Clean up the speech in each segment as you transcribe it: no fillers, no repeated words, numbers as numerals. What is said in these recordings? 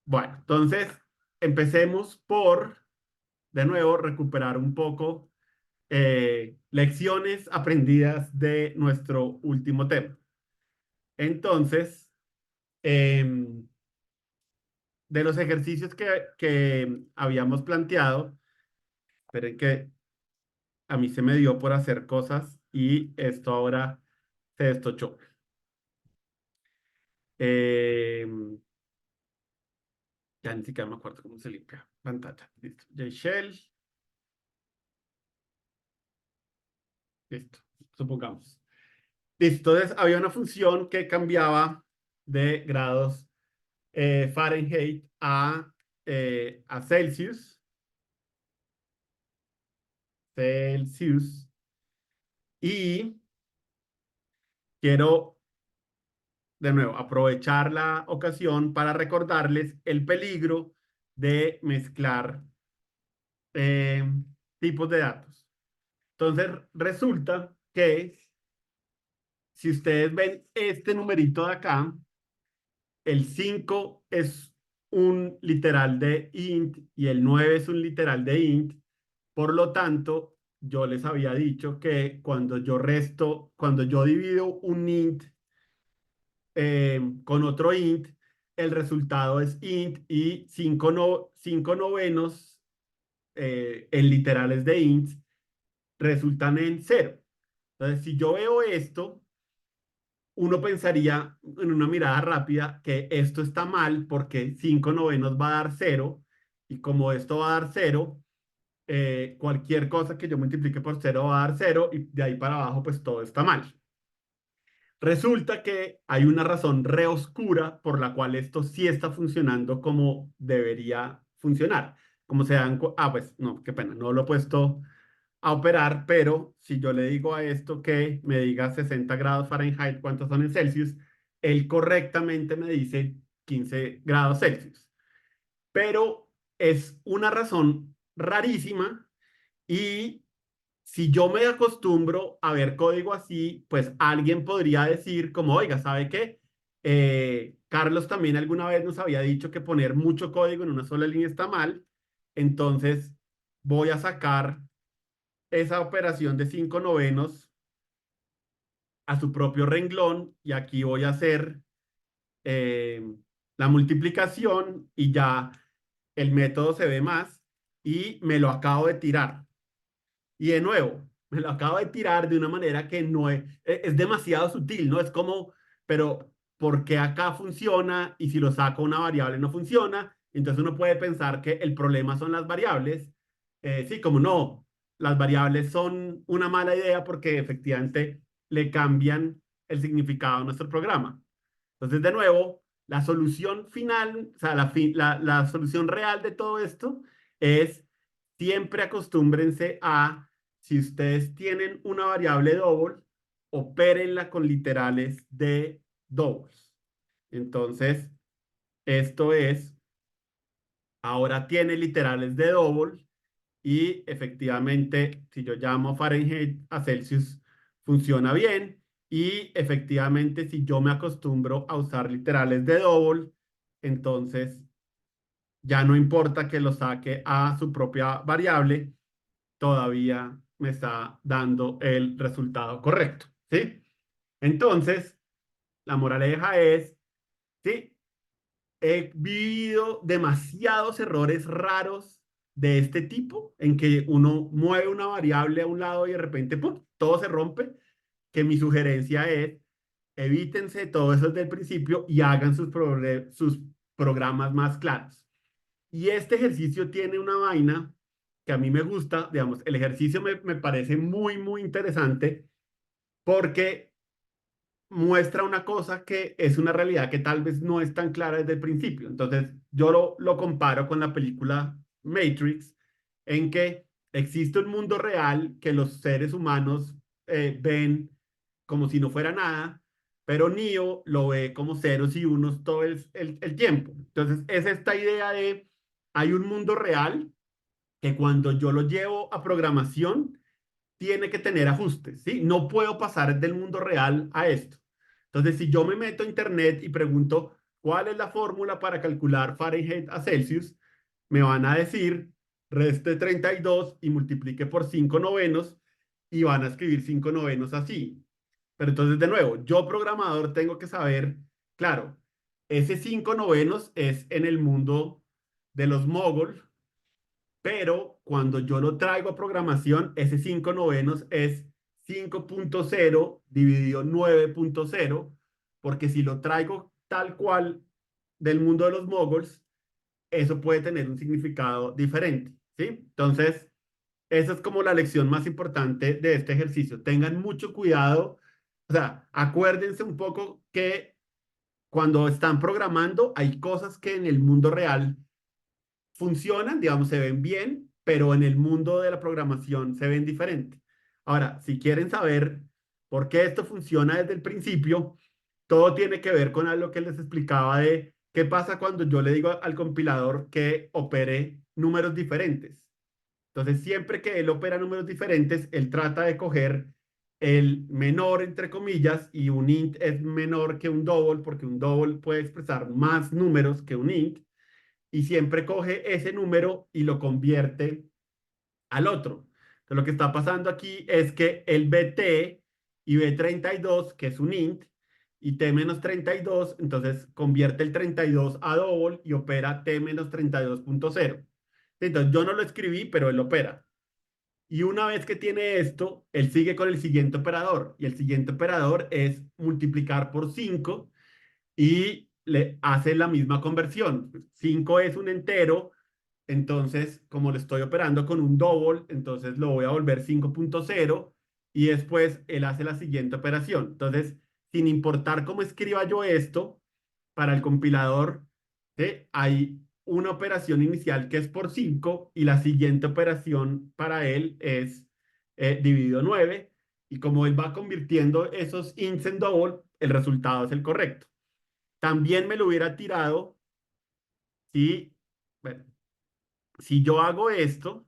Bueno, entonces empecemos por, de nuevo, recuperar un poco lecciones aprendidas de nuestro último tema. Entonces, em, de los ejercicios que habíamos planteado, esperen que a mí se me dio por hacer cosas y esto ahora se destochó. Em, ya ni siquiera me acuerdo cómo se limpia pantalla. Listo. Shell, listo, supongamos. Listo, entonces había una función que cambiaba de grados Fahrenheit a Celsius, Celsius, y quiero de nuevo aprovechar la ocasión para recordarles el peligro de mezclar eh, tipos de datos. Entonces, resulta que si ustedes ven este numerito de acá, el 5 es un literal de int y el 9 es un literal de int. Por lo tanto, yo les había dicho que cuando yo divido un int con otro int, el resultado es int y 5 no, 5 novenos en literales de int resultan en cero. Entonces, si yo veo esto, uno pensaría en una mirada rápida que esto está mal porque 5 novenos va a dar cero y como esto va a dar cero, cualquier cosa que yo multiplique por cero va a dar cero y de ahí para abajo pues todo está mal. Resulta que hay una razón re oscura por la cual esto sí está funcionando como debería funcionar. Como se dan, pues no, qué pena, no lo he puesto a operar, pero si yo le digo a esto que me diga 60 grados Fahrenheit, ¿cuántos son en Celsius? Él correctamente me dice 15 grados Celsius. Pero es una razón rarísima y si yo me acostumbro a ver código así, pues alguien podría decir como, oiga, ¿sabe qué? Carlos también alguna vez nos había dicho que poner mucho código en una sola línea está mal, entonces voy a sacar esa operación de 5 novenos a su propio renglón y aquí voy a hacer eh, la multiplicación y ya el método se ve más y me lo acabo de tirar. Y de nuevo, me lo acabo de tirar de una manera que no es demasiado sutil, ¿no? Es como, pero ¿por qué acá funciona y si lo saco una variable no funciona? Entonces uno puede pensar que el problema son las variables. Sí, como no, las variables son una mala idea porque efectivamente le cambian el significado a nuestro programa. Entonces, de nuevo, la solución final, o sea, la solución real de todo esto es siempre acostúmbrense a, si ustedes tienen una variable double, opérenla con literales de doubles. Entonces, esto es, ahora tiene literales de double y efectivamente, si yo llamo Fahrenheit a Celsius, funciona bien. Y efectivamente, si yo me acostumbro a usar literales de double, entonces ya no importa que lo saque a su propia variable, todavía me está dando el resultado correcto, ¿sí? Entonces, la moraleja es, sí, he vivido demasiados errores raros de este tipo, en que uno mueve una variable a un lado y de repente ¡pum!, todo se rompe, que mi sugerencia es, evítense todo eso desde el principio y hagan sus programas más claros. Y este ejercicio tiene una vaina que a mí me gusta, digamos, el ejercicio me parece muy, muy interesante porque muestra una cosa que es una realidad que tal vez no es tan clara desde el principio. Entonces, yo lo comparo con la película Matrix, en que existe un mundo real que los seres humanos ven como si no fuera nada, pero Neo lo ve como ceros y unos todo el tiempo. Entonces, es esta idea de, hay un mundo real que cuando yo lo llevo a programación, tiene que tener ajustes, ¿sí? No puedo pasar del mundo real a esto. Entonces, si yo me meto a internet y pregunto ¿cuál es la fórmula para calcular Fahrenheit a Celsius? Me van a decir, reste 32 y multiplique por 5 novenos y van a escribir 5 novenos así. Pero entonces, de nuevo, yo programador tengo que saber, claro, ese 5 novenos es en el mundo de los moguls, pero cuando yo lo traigo a programación, ese 5 novenos es 5.0 dividido 9.0, porque si lo traigo tal cual del mundo de los moguls, eso puede tener un significado diferente, ¿sí? Entonces, esa es como la lección más importante de este ejercicio. Tengan mucho cuidado, o sea, acuérdense un poco que cuando están programando hay cosas que en el mundo real funcionan, digamos, se ven bien, pero en el mundo de la programación se ven diferente. Ahora, si quieren saber por qué esto funciona desde el principio, todo tiene que ver con algo que les explicaba de qué pasa cuando yo le digo al compilador que opere números diferentes. Entonces, siempre que él opera números diferentes, él trata de coger el menor, entre comillas, y un int es menor que un double, porque un double puede expresar más números que un int, y siempre coge ese número y lo convierte al otro. Entonces, lo que está pasando aquí es que él ve t y ve 32, que es un int, y t menos 32, entonces convierte el 32 a double y opera t menos 32.0. Entonces, yo no lo escribí, pero él opera. Y una vez que tiene esto, él sigue con el siguiente operador. Y el siguiente operador es multiplicar por 5 y le hace la misma conversión. 5 es un entero, entonces como le estoy operando con un double, entonces lo voy a volver 5.0 y después él hace la siguiente operación. Entonces, sin importar cómo escriba yo esto, para el compilador, ¿sí? Hay una operación inicial que es por 5 y la siguiente operación para él es dividido 9 y como él va convirtiendo esos ints en double, el resultado es el correcto. También me lo hubiera tirado si, bueno, si yo hago esto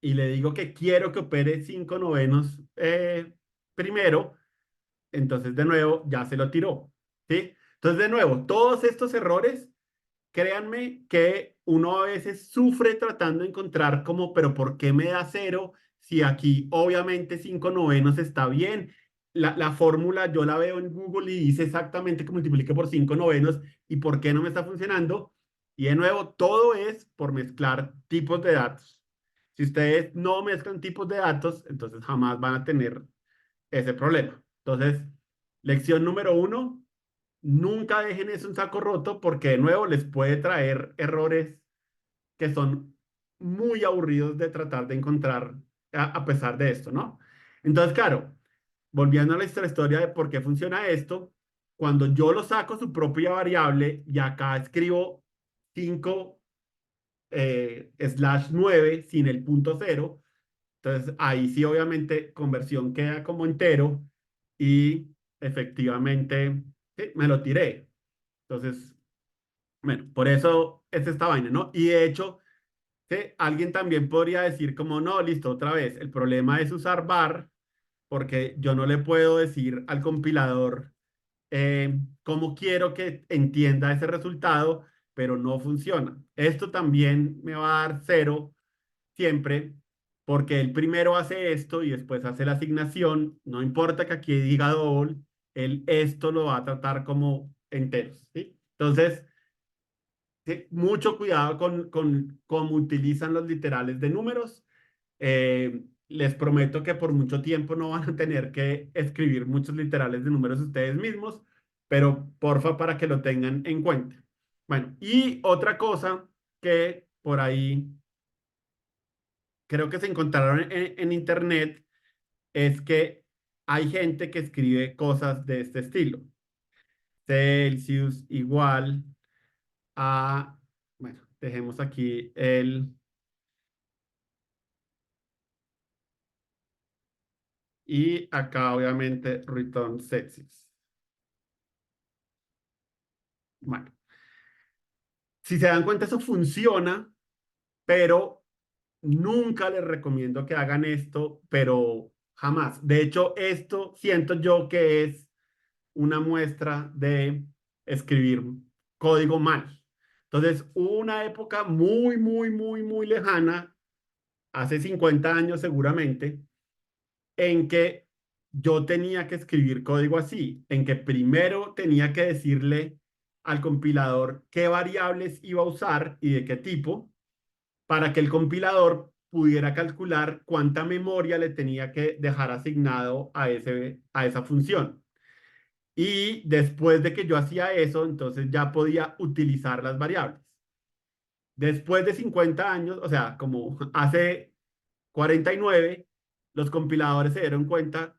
y le digo que quiero que opere 5 novenos primero, entonces de nuevo ya se lo tiró, ¿sí? Entonces de nuevo, todos estos errores, créanme que uno a veces sufre tratando de encontrar como, pero ¿por qué me da cero? Si aquí obviamente 5 novenos está bien. La fórmula yo la veo en Google y dice exactamente que multiplique por 5 novenos y ¿por qué no me está funcionando? Y de nuevo, todo es por mezclar tipos de datos. Si ustedes no mezclan tipos de datos, entonces jamás van a tener ese problema. Entonces, lección número uno, nunca dejen eso en saco roto porque de nuevo les puede traer errores que son muy aburridos de tratar de encontrar a pesar de esto, ¿no? Entonces, claro, volviendo a la historia de por qué funciona esto, cuando yo lo saco su propia variable y acá escribo 5 slash 9 sin el punto cero, entonces ahí sí obviamente conversión queda como entero y efectivamente sí, me lo tiré. Entonces, bueno, por eso es esta vaina, ¿no? Y de hecho, sí, alguien también podría decir como, no, listo, otra vez, el problema es usar var porque yo no le puedo decir al compilador cómo quiero que entienda ese resultado, pero no funciona. Esto también me va a dar cero siempre, porque él primero hace esto y después hace la asignación. No importa que aquí diga double, él esto lo va a tratar como enteros, ¿sí? Entonces, sí, mucho cuidado con cómo utilizan los literales de números. Les prometo que por mucho tiempo no van a tener que escribir muchos literales de números ustedes mismos, pero porfa para que lo tengan en cuenta. Bueno, y otra cosa que por ahí creo que se encontraron en internet es que hay gente que escribe cosas de este estilo. Celsius igual a, bueno, dejemos aquí el, y acá obviamente return Celsius. Bueno, si se dan cuenta, eso funciona, pero nunca les recomiendo que hagan esto, pero jamás. De hecho, esto siento yo que es una muestra de escribir código mal. Entonces, hubo una época muy, muy, muy, muy lejana, hace 50 años seguramente, en que yo tenía que escribir código así, en que primero tenía que decirle al compilador qué variables iba a usar y de qué tipo, para que el compilador pudiera calcular cuánta memoria le tenía que dejar asignado a esa función. Y después de que yo hacía eso, entonces ya podía utilizar las variables. Después de 50 años, o sea, como hace 49, los compiladores se dieron cuenta,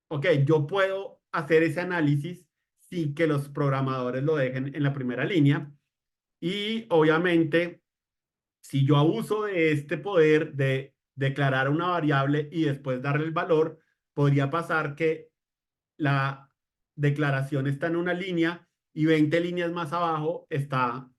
ok, yo puedo hacer ese análisis sin que los programadores lo dejen en la primera línea. Y obviamente, si yo abuso de este poder de declarar una variable y después darle el valor, podría pasar que la declaración está en una línea y 20 líneas más abajo está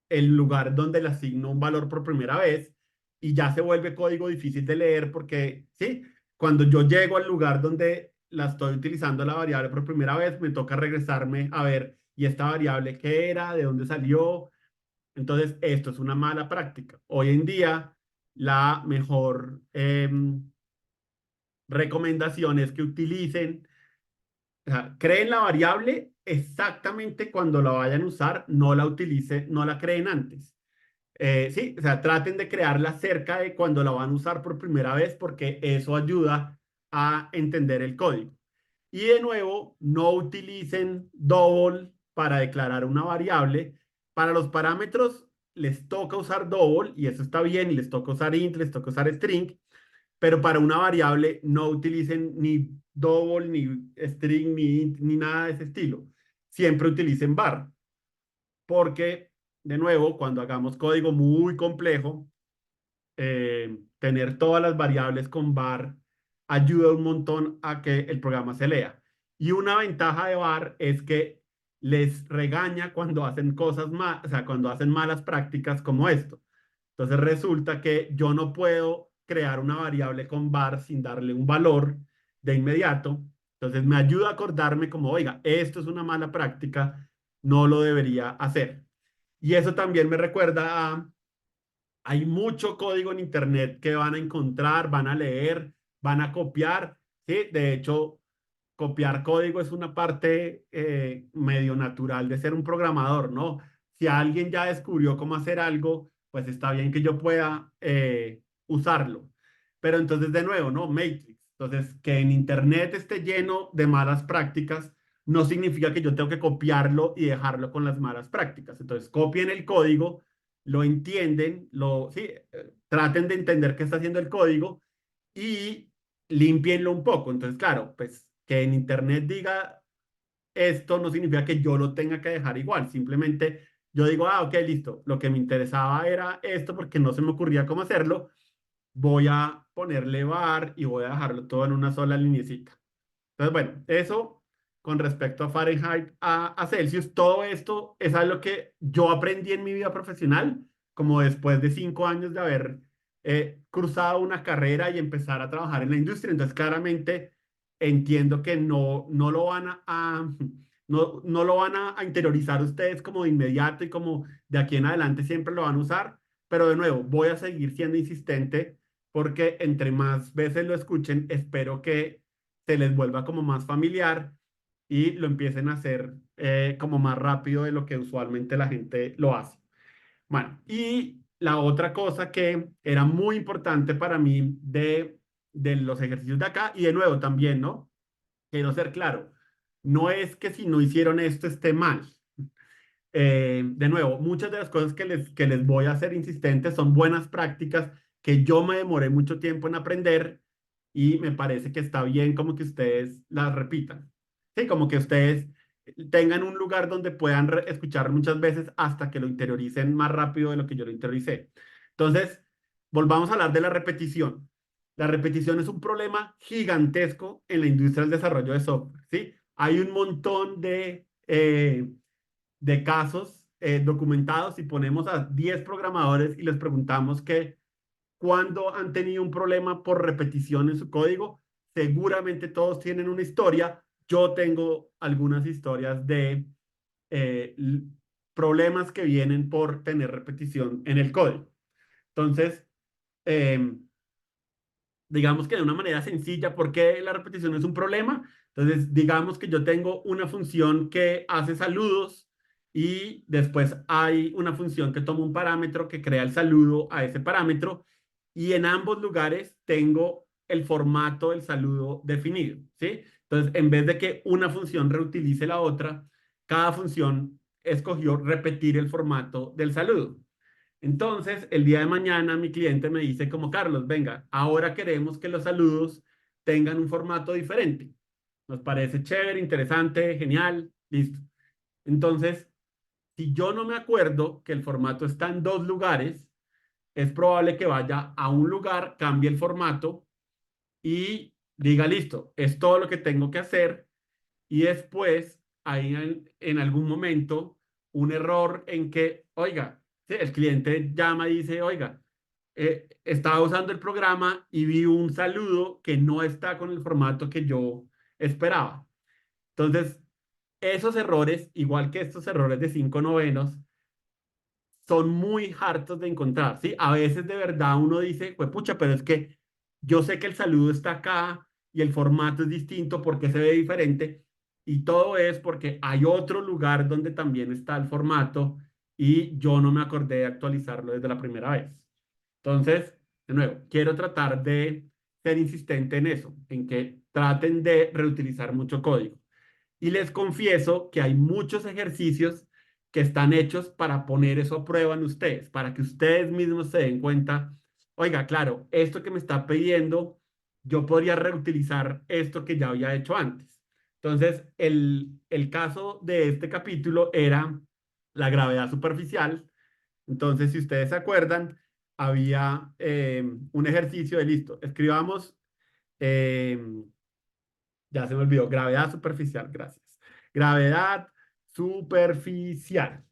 el lugar donde le asigno un valor por primera vez y ya se vuelve código difícil de leer porque, sí, cuando yo llego al lugar donde la estoy utilizando la variable por primera vez, me toca regresarme a ver, ¿y esta variable qué era? ¿De dónde salió? Entonces, esto es una mala práctica. Hoy en día, la mejor recomendación es que utilicen, o sea, creen la variable exactamente cuando la vayan a usar, no la utilicen, no la creen antes. Sí, o sea, traten de crearla cerca de cuando la van a usar por primera vez porque eso ayuda a entender el código. Y de nuevo, no utilicen double para declarar una variable. Para los parámetros les toca usar double y eso está bien, y les toca usar int, les toca usar string, pero para una variable no utilicen ni double, ni string, ni int, ni nada de ese estilo. Siempre utilicen var, porque de nuevo, cuando hagamos código muy complejo, tener todas las variables con var ayuda un montón a que el programa se lea. Y una ventaja de var es que les regaña cuando hacen cosas mal, o sea, cuando hacen malas prácticas como esto. Entonces resulta que yo no puedo crear una variable con var sin darle un valor de inmediato. Entonces me ayuda a acordarme como, oiga, esto es una mala práctica, no lo debería hacer. Y eso también me recuerda a hay mucho código en Internet que van a encontrar, van a leer, van a copiar. ¿Sí? De hecho, copiar código es una parte medio natural de ser un programador, ¿no? Si alguien ya descubrió cómo hacer algo, pues está bien que yo pueda usarlo. Pero entonces, de nuevo, ¿no? Matrix. Entonces, que en Internet esté lleno de malas prácticas no significa que yo tengo que copiarlo y dejarlo con las malas prácticas. Entonces, copien el código, lo entienden, sí, traten de entender qué está haciendo el código y límpienlo un poco. Entonces, claro, pues que en Internet diga esto no significa que yo lo tenga que dejar igual. Simplemente yo digo, ah, ok, listo. Lo que me interesaba era esto porque no se me ocurría cómo hacerlo. Voy a ponerle var y voy a dejarlo todo en una sola linecita. Entonces, bueno, eso con respecto a Fahrenheit, a Celsius, todo esto es algo que yo aprendí en mi vida profesional, como después de 5 años de haber cruzado una carrera y empezar a trabajar en la industria. Entonces, claramente entiendo que no lo van no lo van a interiorizar ustedes como de inmediato y como de aquí en adelante siempre lo van a usar, pero de nuevo, voy a seguir siendo insistente porque entre más veces lo escuchen, espero que se les vuelva como más familiar y lo empiecen a hacer como más rápido de lo que usualmente la gente lo hace. Bueno, y la otra cosa que era muy importante para mí de los ejercicios de acá, y de nuevo también, ¿no? Quiero ser claro, no es que si no hicieron esto esté mal. De nuevo, muchas de las cosas que les voy a hacer insistentes son buenas prácticas que yo me demoré mucho tiempo en aprender y me parece que está bien como que ustedes las repitan. Sí, como que ustedes tengan un lugar donde puedan escuchar muchas veces hasta que lo interioricen más rápido de lo que yo lo interioricé. Entonces, volvamos a hablar de la repetición. La repetición es un problema gigantesco en la industria del desarrollo de software, ¿sí? Hay un montón de casos documentados y ponemos a 10 programadores y les preguntamos que cuando han tenido un problema por repetición en su código, seguramente todos tienen una historia, yo tengo algunas historias de eh, l- problemas que vienen por tener repetición en el código. Entonces, em, digamos que de una manera sencilla, ¿por qué la repetición es un problema? Entonces, digamos que yo tengo una función que hace saludos y después hay una función que toma un parámetro que crea el saludo a ese parámetro y en ambos lugares tengo el formato del saludo definido, ¿sí? Entonces, en vez de que una función reutilice la otra, cada función escogió repetir el formato del saludo. Entonces, el día de mañana mi cliente me dice como, Carlos, venga, ahora queremos que los saludos tengan un formato diferente. Nos parece chévere, interesante, genial, listo. Entonces, si yo no me acuerdo que el formato está en dos lugares, es probable que vaya a un lugar, cambie el formato y diga, listo, es todo lo que tengo que hacer y después hay en algún momento un error en que, oiga, sí, el cliente llama y dice, oiga, estaba usando el programa y vi un saludo que no está con el formato que yo esperaba. Entonces, esos errores, igual que estos errores de 5/9, son muy hartos de encontrar, ¿sí? A veces de verdad uno dice, pues pucha, pero es que yo sé que el saludo está acá y el formato es distinto porque se ve diferente y todo es porque hay otro lugar donde también está el formato y yo no me acordé de actualizarlo desde la primera vez. Entonces, de nuevo, quiero tratar de ser insistente en eso, en que traten de reutilizar mucho código. Y les confieso que hay muchos ejercicios que están hechos para poner eso a prueba en ustedes, para que ustedes mismos se den cuenta, oiga, claro, esto que me está pidiendo, yo podría reutilizar esto que ya había hecho antes. Entonces, el caso de este capítulo era la gravedad superficial. Entonces, si ustedes se acuerdan, había un ejercicio de listo. Escribamos eh, ya se me olvidó. Gravedad superficial, gracias. Gravedad superficial.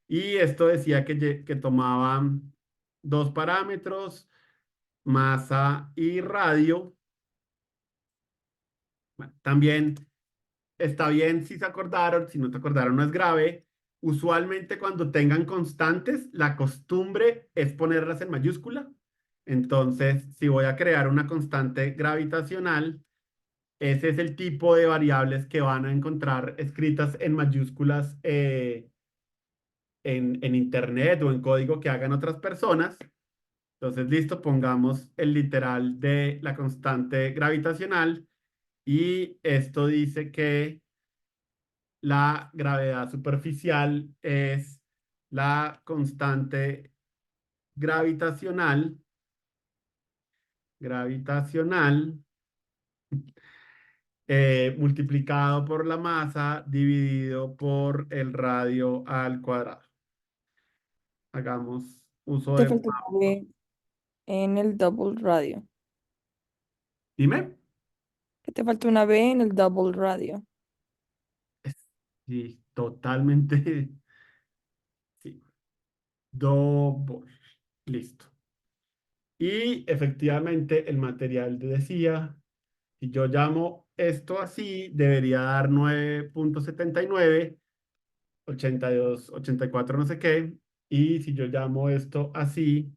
Y esto decía que tomaban dos parámetros, masa y radio. Bueno, también está bien si se acordaron, si no te acordaron no es grave. Usualmente cuando tengan constantes, la costumbre es ponerlas en mayúscula. Entonces, si voy a crear una constante gravitacional, ese es el tipo de variables que van a encontrar escritas en mayúsculas en Internet o en código que hagan otras personas. Entonces, listo, pongamos el literal de la constante gravitacional y esto dice que la gravedad superficial es la constante gravitacional, gravitacional multiplicado por la masa dividido por el radio al cuadrado. Hagamos uso Te de... falta una B en el double radio. Dime. Que te falta una B en el double radio. Sí, totalmente. Sí. Double. Listo. Y efectivamente el material decía, si yo llamo esto así, debería dar 9,79, 82, 84, no sé qué. Y si yo llamo esto así,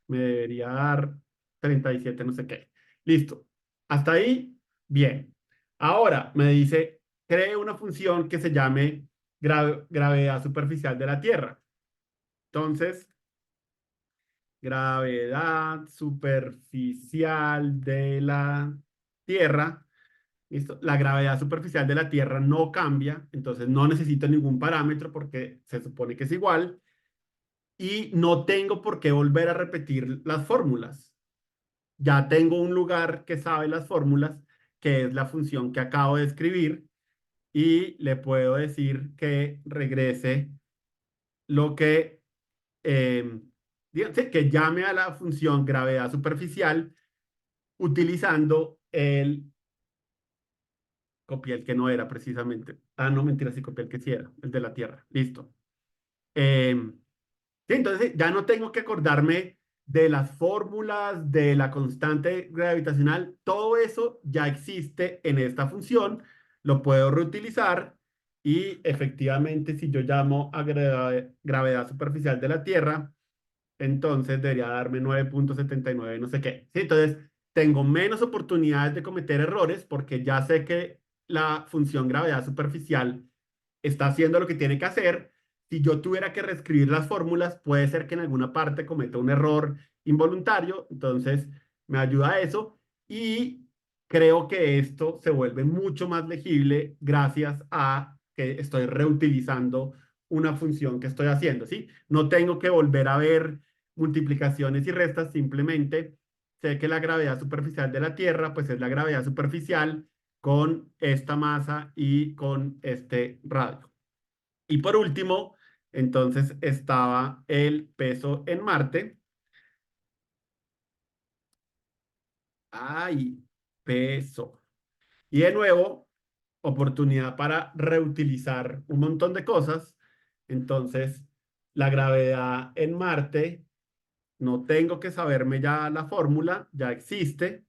me debería dar 37 no sé qué. Listo. Hasta ahí, bien. Ahora me dice, cree una función que se llame gravedad superficial de la Tierra. Entonces, gravedad superficial de la Tierra. ¿Listo? La gravedad superficial de la Tierra no cambia, entonces no necesito ningún parámetro porque se supone que es igual y no tengo por qué volver a repetir las fórmulas. Ya tengo un lugar que sabe las fórmulas, que es la función que acabo de escribir, y le puedo decir que regrese lo que, sí, que llame a la función gravedad superficial utilizando el copié el que no era precisamente. Ah, no, mentira, sí copié el que sí era, el de la Tierra. Listo. Sí, entonces ya no tengo que acordarme de las fórmulas, de la constante gravitacional, todo eso ya existe en esta función. lo puedo reutilizar y efectivamente si yo llamo a gravedad superficial de la Tierra, entonces debería darme 9,79 no sé qué. ¿Sí? Entonces, tengo menos oportunidades de cometer errores porque ya sé que la función gravedad superficial está haciendo lo que tiene que hacer. Si yo tuviera que reescribir las fórmulas, puede ser que en alguna parte cometa un error involuntario, entonces me ayuda a eso y creo que esto se vuelve mucho más legible gracias a que estoy reutilizando una función que estoy haciendo, ¿sí? No tengo que volver a ver multiplicaciones y restas, simplemente sé que la gravedad superficial de la Tierra, pues es la gravedad superficial con esta masa y con este radio. Y por último, entonces estaba el peso en Marte. Ay, peso. Y de nuevo, oportunidad para reutilizar un montón de cosas. Entonces, la gravedad en Marte, no tengo que saberme ya la fórmula, ya existe.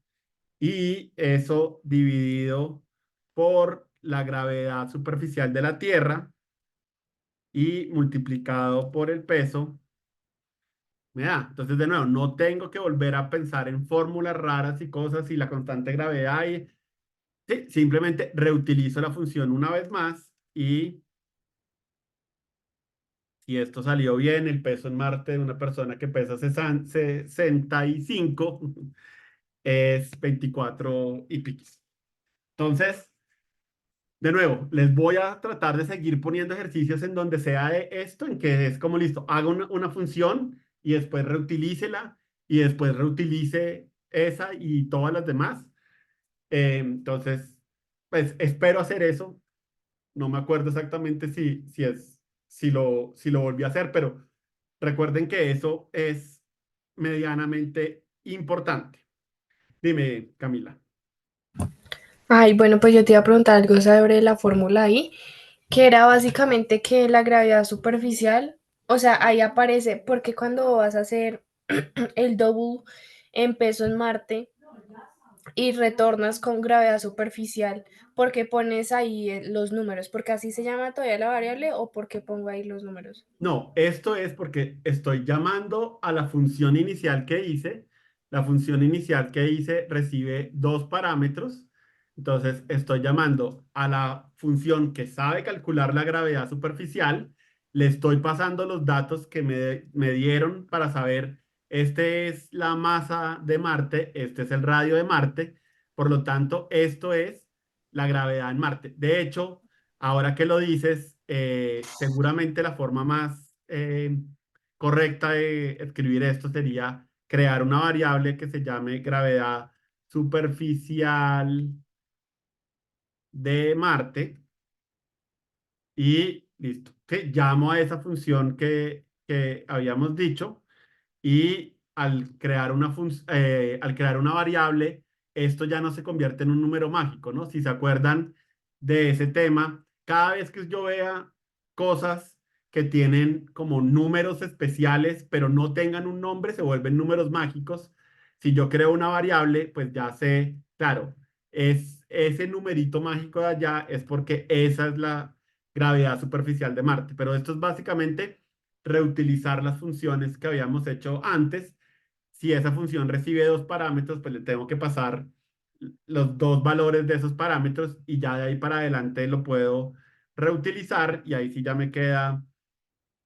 Y eso dividido por la gravedad superficial de la Tierra y multiplicado por el peso, me da. Entonces, de nuevo, no tengo que volver a pensar en fórmulas raras y cosas y la constante gravedad. Y, sí, simplemente reutilizo la función una vez más y si esto salió bien, el peso en Marte de una persona que pesa 65 es 24 y piquis. Entonces, de nuevo, les voy a tratar de seguir poniendo ejercicios en donde sea de esto, en que es como listo, haga una función y después reutilícela y después reutilice esa y todas las demás. Entonces, pues espero hacer eso. No me acuerdo exactamente si lo volví a hacer, pero recuerden que eso es medianamente importante. Dime, Camila. Ay, bueno, pues yo te iba a preguntar algo sobre la fórmula ahí, que era básicamente que la gravedad superficial, o sea, ahí aparece, porque cuando vas a hacer el double en peso en Marte y retornas con gravedad superficial, ¿por qué pones ahí los números? ¿Porque así se llama todavía la variable o por qué pongo ahí los números? No, esto es porque estoy llamando a la función inicial que hice. La función inicial que hice recibe dos parámetros. Entonces, estoy llamando a la función que sabe calcular la gravedad superficial. Le estoy pasando los datos que me dieron para saber, este es la masa de Marte, este es el radio de Marte. Por lo tanto, esto es la gravedad en Marte. De hecho, ahora que lo dices, seguramente la forma más correcta de escribir esto sería crear una variable que se llame gravedad superficial de Marte y listo. Que llamo a esa función que habíamos dicho y al crear una variable, esto ya no se convierte en un número mágico, ¿no? Si se acuerdan de ese tema, cada vez que yo vea cosas que tienen como números especiales, pero no tengan un nombre, se vuelven números mágicos. Si yo creo una variable, pues ya sé, claro, es ese numerito mágico de allá, es porque esa es la gravedad superficial de Marte. Pero esto es básicamente reutilizar las funciones que habíamos hecho antes. Si esa función recibe dos parámetros, pues le tengo que pasar los dos valores de esos parámetros y ya de ahí para adelante lo puedo reutilizar y ahí sí ya me queda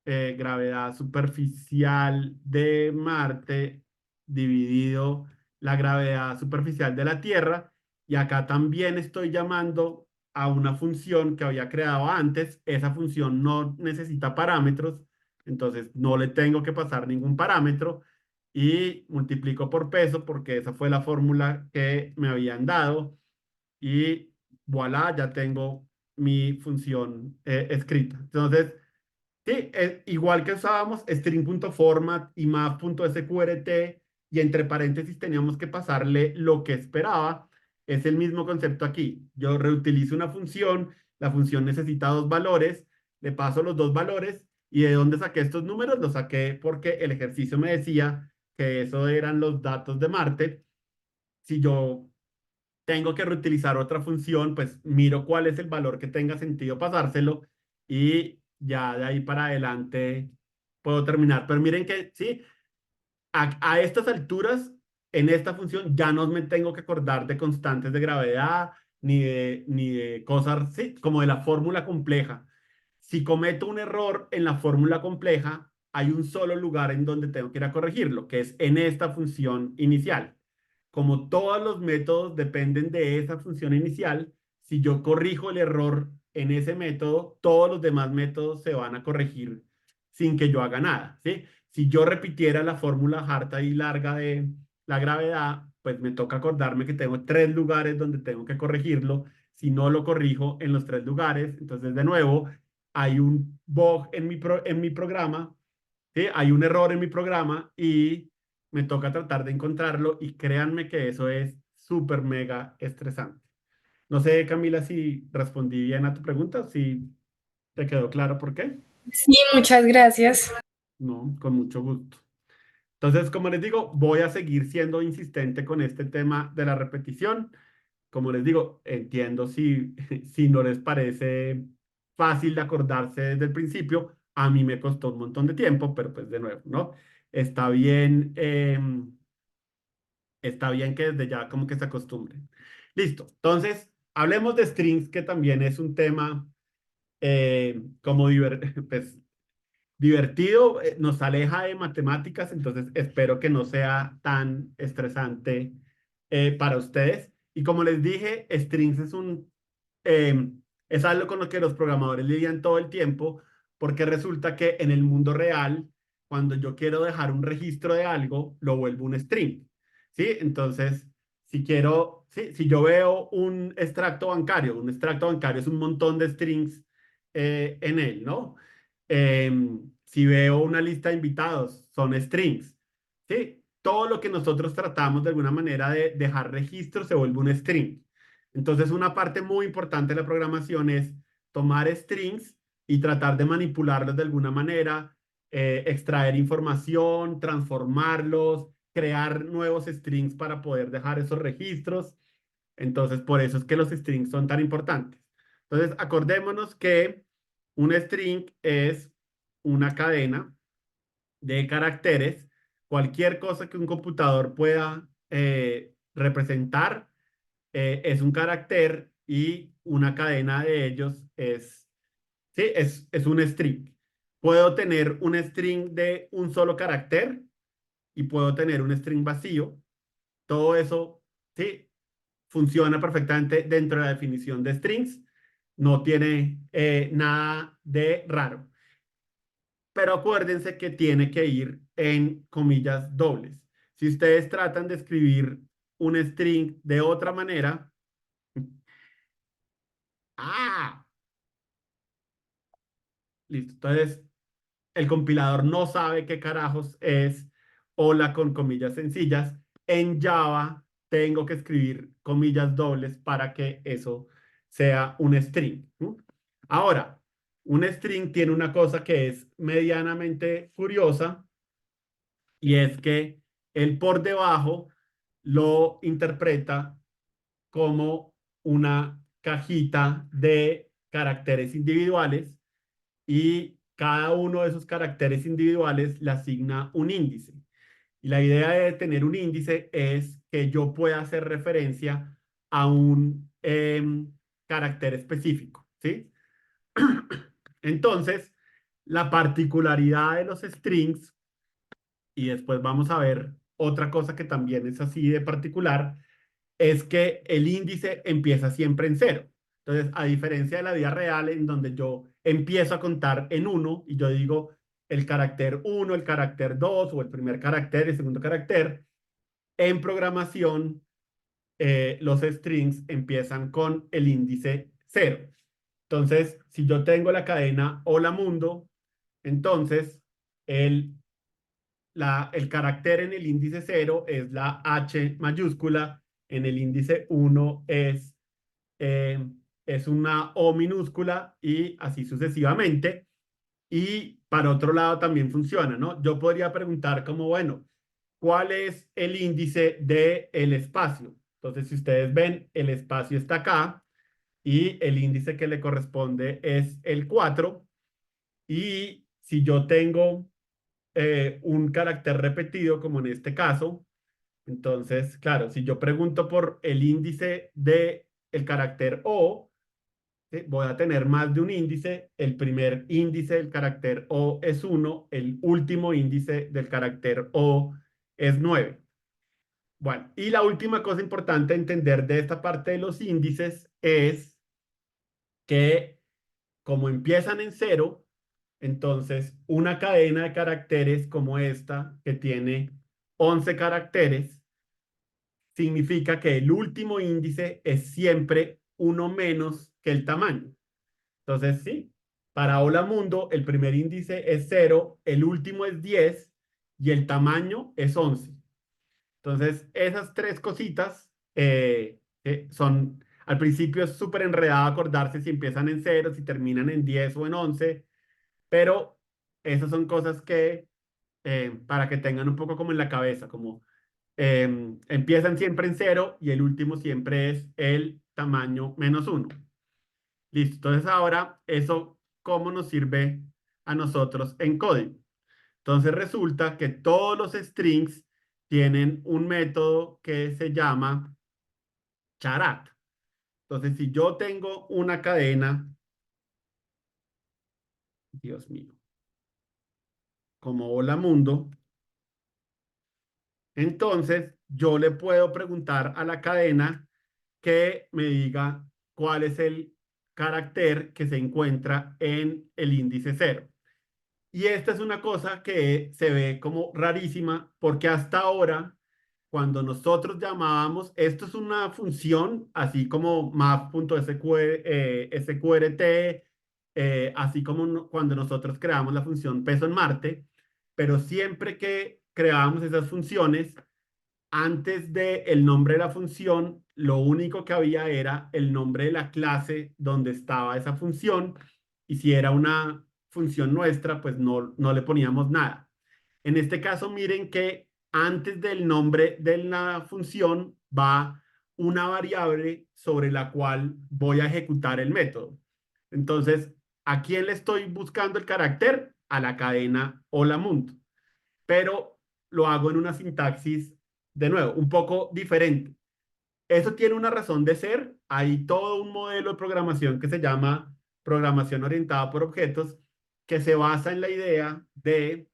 gravedad superficial de Marte dividido la gravedad superficial de la Tierra. Y acá también estoy llamando a una función que había creado antes. Esa función no necesita parámetros, entonces no le tengo que pasar ningún parámetro y multiplico por peso porque esa fue la fórmula que me habían dado y voilà, ya tengo mi función escrita. Entonces, sí, igual que usábamos string.format y math.sqrt y entre paréntesis teníamos que pasarle lo que esperaba, es el mismo concepto aquí. Yo reutilizo una función, la función necesita dos valores, le paso los dos valores y ¿de dónde saqué estos números? Los saqué porque el ejercicio me decía que eso eran los datos de Marte. Si yo tengo que reutilizar otra función, pues miro cuál es el valor que tenga sentido pasárselo y ya de ahí para adelante puedo terminar. Pero miren que, sí, a estas alturas, en esta función, ya no me tengo que acordar de constantes de gravedad ni de cosas, sí, como de la fórmula compleja. Si cometo un error en la fórmula compleja, hay un solo lugar en donde tengo que ir a corregirlo, que es en esta función inicial. Como todos los métodos dependen de esa función inicial, si yo corrijo el error en ese método, todos los demás métodos se van a corregir sin que yo haga nada, ¿sí? Si yo repitiera la fórmula harta y larga de la gravedad, pues me toca acordarme que tengo tres lugares donde tengo que corregirlo. Si no lo corrijo en los tres lugares, entonces de nuevo hay un bug en mi programa, ¿sí? Hay un error en mi programa y me toca tratar de encontrarlo y créanme que eso es súper mega estresante. No sé, Camila, si respondí bien a tu pregunta, si te quedó claro por qué. Sí, muchas gracias. No, con mucho gusto. Entonces, como les digo, voy a seguir siendo insistente con este tema de la repetición. Como les digo, entiendo si, si no les parece fácil de acordarse desde el principio. A mí me costó un montón de tiempo, pero pues de nuevo, ¿no? Está bien, está bien que desde ya como que se acostumbren. Listo. Entonces, hablemos de strings, que también es un tema como pues, divertido, nos aleja de matemáticas, entonces espero que no sea tan estresante para ustedes. Y como les dije, strings eh, es algo con lo que los programadores lidian todo el tiempo, porque resulta que en el mundo real, cuando yo quiero dejar un registro de algo, lo vuelvo un string, ¿sí? Entonces, si quiero, sí, si yo veo un extracto bancario es un montón de strings en él, ¿no? Si veo una lista de invitados, son strings, ¿sí? Todo lo que nosotros tratamos de alguna manera de dejar registro se vuelve un string. Entonces, una parte muy importante de la programación es tomar strings y tratar de manipularlos de alguna manera, extraer información, transformarlos, crear nuevos strings para poder dejar esos registros. Entonces, por eso es que los strings son tan importantes. Entonces, acordémonos que un string es una cadena de caracteres. Cualquier cosa que un computador pueda representar es un carácter y una cadena de ellos sí, es un string. Puedo tener un string de un solo carácter y puedo tener un string vacío. Todo eso, sí, funciona perfectamente dentro de la definición de strings. No tiene nada de raro. Pero acuérdense que tiene que ir en comillas dobles. Si ustedes tratan de escribir un string de otra manera, ¡ah! Listo. Entonces, el compilador no sabe qué carajos es hola con comillas sencillas. En Java tengo que escribir comillas dobles para que eso sea un string. Ahora, un string tiene una cosa que es medianamente curiosa y es que él por debajo lo interpreta como una cajita de caracteres individuales y cada uno de esos caracteres individuales le asigna un índice. Y la idea de tener un índice es que yo pueda hacer referencia a un carácter específico, ¿sí? Entonces, la particularidad de los strings, y después vamos a ver otra cosa que también es así de particular, es que el índice empieza siempre en cero. Entonces, a diferencia de la vida real, en donde yo empiezo a contar en uno y yo digo el carácter uno, el carácter 2 o el primer carácter, el segundo carácter, en programación los strings empiezan con el índice cero. Entonces, si yo tengo la cadena hola mundo, entonces el el carácter en el índice 0 es la H mayúscula, en el índice 1 eh, es una O minúscula y así sucesivamente. Y para otro lado también funciona, ¿no? Yo podría preguntar como, bueno, ¿cuál es el índice del espacio? Entonces, si ustedes ven, el espacio está acá y el índice que le corresponde es el 4. Y si yo tengo un carácter repetido, como en este caso, entonces, claro, si yo pregunto por el índice de el carácter O, ¿sí? Voy a tener más de un índice. El primer índice del carácter O es 1, el último índice del carácter O es 9. Bueno, y la última cosa importante a entender de esta parte de los índices es que como empiezan en cero, entonces una cadena de caracteres como esta, que tiene 11 caracteres, significa que el último índice es siempre uno menos que el tamaño. Entonces, sí, para Hola Mundo, el primer índice es 0, el último es 10 y el tamaño es 11. Entonces, esas tres cositas son, al principio es súper enredado acordarse si empiezan en 0, si terminan en 10 o en 11, pero esas son cosas que, para que tengan un poco como en la cabeza, como empiezan siempre en 0 y el último siempre es el tamaño -1. Listo, entonces ahora eso, ¿cómo nos sirve a nosotros en código? Entonces resulta que todos los strings tienen un método que se llama charat. Entonces, si yo tengo una cadena, Dios mío, como hola mundo, entonces yo le puedo preguntar a la cadena que me diga cuál es el carácter que se encuentra en el índice 0. Y esta es una cosa que se ve como rarísima porque hasta ahora, cuando nosotros llamábamos, esto es una función, así como map.sqrt, así como cuando nosotros creamos la función peso en Marte, pero siempre que creábamos esas funciones, antes de el nombre de la función, lo único que había era el nombre de la clase donde estaba esa función, y si era una función nuestra, pues no le poníamos nada. En este caso, miren que antes del nombre de la función va una variable sobre la cual voy a ejecutar el método. Entonces, ¿a quién le estoy buscando el carácter? A la cadena hola mundo, pero lo hago en una sintaxis, de nuevo, un poco diferente. Eso tiene una razón de ser. Hay todo un modelo de programación que se llama programación orientada por objetos, que se basa en la idea de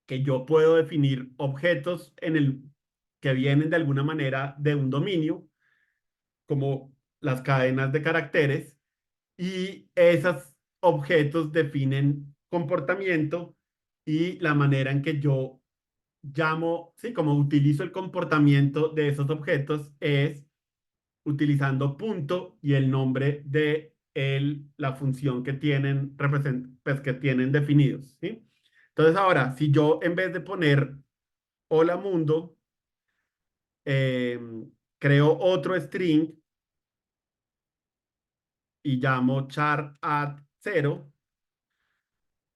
que yo puedo definir objetos que vienen de alguna manera de un dominio, como las cadenas de caracteres, y esos objetos definen comportamiento y la manera en que yo llamo, sí, como utilizo el comportamiento de esos objetos es utilizando punto y el nombre de la función que tienen, pues, que tienen definidos, ¿sí? Entonces ahora, si yo en vez de poner hola mundo, eh, creo otro string y llamo char at 0,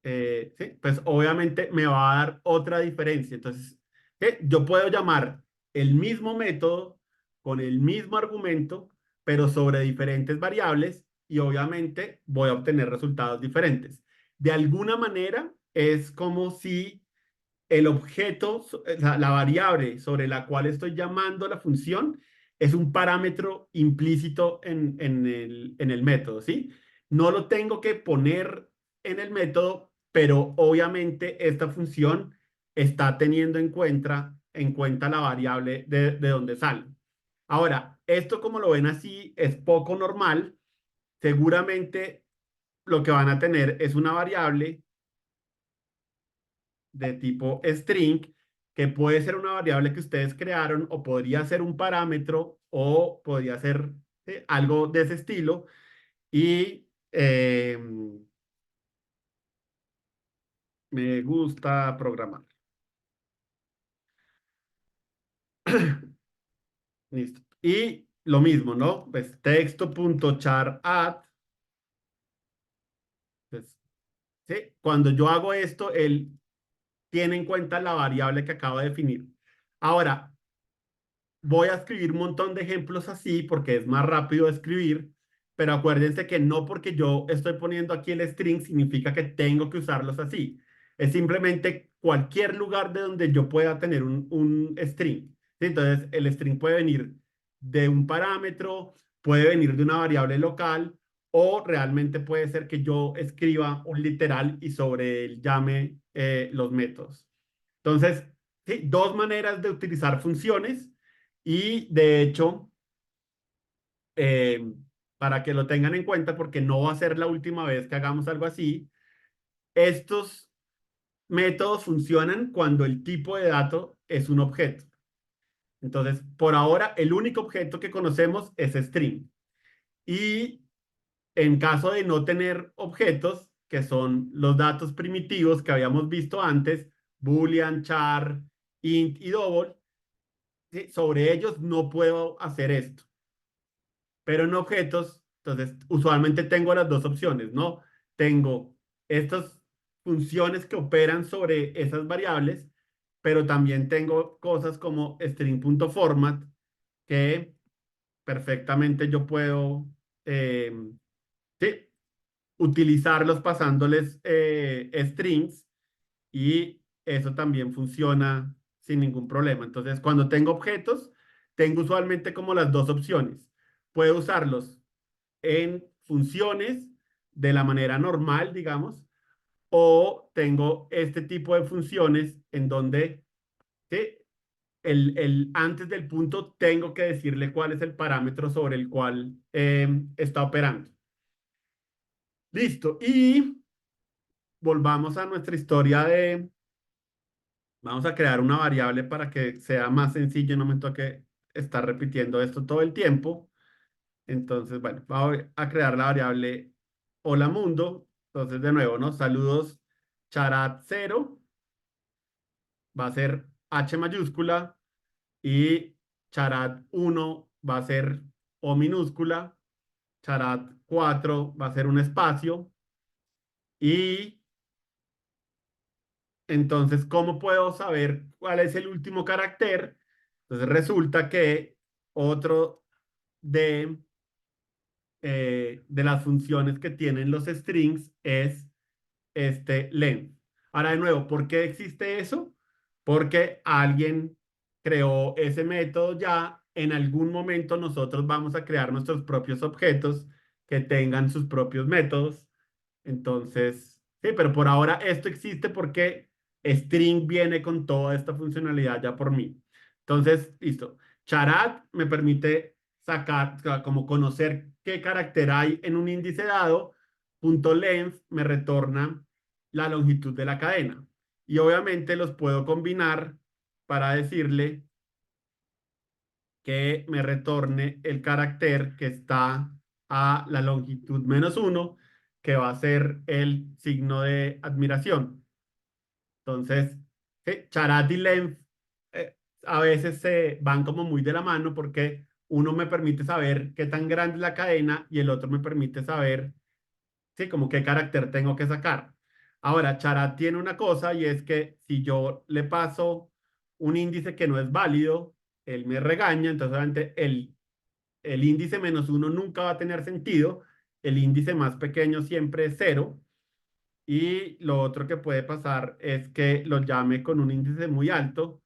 sí, pues obviamente me va a dar otra diferencia. Entonces, yo puedo llamar el mismo método con el mismo argumento, pero sobre diferentes variables, y obviamente voy a obtener resultados diferentes. De alguna manera es como si el objeto, la variable sobre la cual estoy llamando la función, es un parámetro implícito en el método, ¿sí? No lo tengo que poner en el método, pero obviamente esta función está teniendo en cuenta la variable de donde sale. Ahora, esto, como lo ven así, es poco normal. Seguramente lo que van a tener es una variable de tipo string, que puede ser una variable que ustedes crearon, o podría ser un parámetro, o podría ser algo de ese estilo. Y me gusta programar. Listo. Y lo mismo, ¿no? Pues texto.char add. Pues, ¿sí? Cuando yo hago esto, él tiene en cuenta la variable que acabo de definir. Ahora, voy a escribir un montón de ejemplos así porque es más rápido de escribir, pero acuérdense que no porque yo estoy poniendo aquí el string significa que tengo que usarlos así. Es simplemente cualquier lugar de donde yo pueda tener un string. ¿Sí? Entonces, el string puede venir de un parámetro, puede venir de una variable local o realmente puede ser que yo escriba un literal y sobre él llame los métodos. Entonces, sí, dos maneras de utilizar funciones y de hecho, eh, para que lo tengan en cuenta, porque no va a ser la última vez que hagamos algo así, estos métodos funcionan cuando el tipo de dato es un objeto. Entonces, por ahora, el único objeto que conocemos es string. Y en caso de no tener objetos, que son los datos primitivos que habíamos visto antes, boolean, char, int y double, ¿sí? Sobre ellos no puedo hacer esto. Pero en objetos, entonces, usualmente tengo las dos opciones, ¿no? Tengo estas funciones que operan sobre esas variables, pero también tengo cosas como string.format que perfectamente yo puedo eh, sí, utilizarlos pasándoles strings y eso también funciona sin ningún problema. Entonces, cuando tengo objetos, tengo usualmente como las dos opciones. Puedo usarlos en funciones de la manera normal, digamos, o tengo este tipo de funciones en donde ¿sí? Antes del punto tengo que decirle cuál es el parámetro sobre el cual está operando. Listo. Y volvamos a nuestra historia de, vamos a crear una variable para que sea más sencillo y no me toque estar repitiendo esto todo el tiempo. Entonces, bueno, vamos a crear la variable hola mundo. Entonces, de nuevo, ¿no? Saludos charat 0 va a ser H mayúscula y charat 1 va a ser O minúscula, charat 4 va a ser un espacio y entonces, ¿cómo puedo saber cuál es el último carácter? Entonces, resulta que otro de de las funciones que tienen los strings es este length. Ahora, de nuevo, ¿por qué existe eso? Porque alguien creó ese método ya. En algún momento nosotros vamos a crear nuestros propios objetos que tengan sus propios métodos. Entonces, sí, pero por ahora esto existe porque string viene con toda esta funcionalidad ya por mí. Entonces, listo. Charat me permite sacar, o sea, como conocer qué carácter hay en un índice dado. Punto length me retorna la longitud de la cadena. Y obviamente los puedo combinar para decirle que me retorne el carácter que está a la longitud -1, que va a ser el signo de admiración. Entonces, sí, charat y length a veces se van como muy de la mano porque uno me permite saber qué tan grande es la cadena y el otro me permite saber, sí, como qué carácter tengo que sacar. Ahora, charat tiene una cosa y es que si yo le paso un índice que no es válido, él me regaña, entonces obviamente el índice -1 nunca va a tener sentido, el índice más pequeño siempre es 0 y lo otro que puede pasar es que lo llame con un índice muy alto,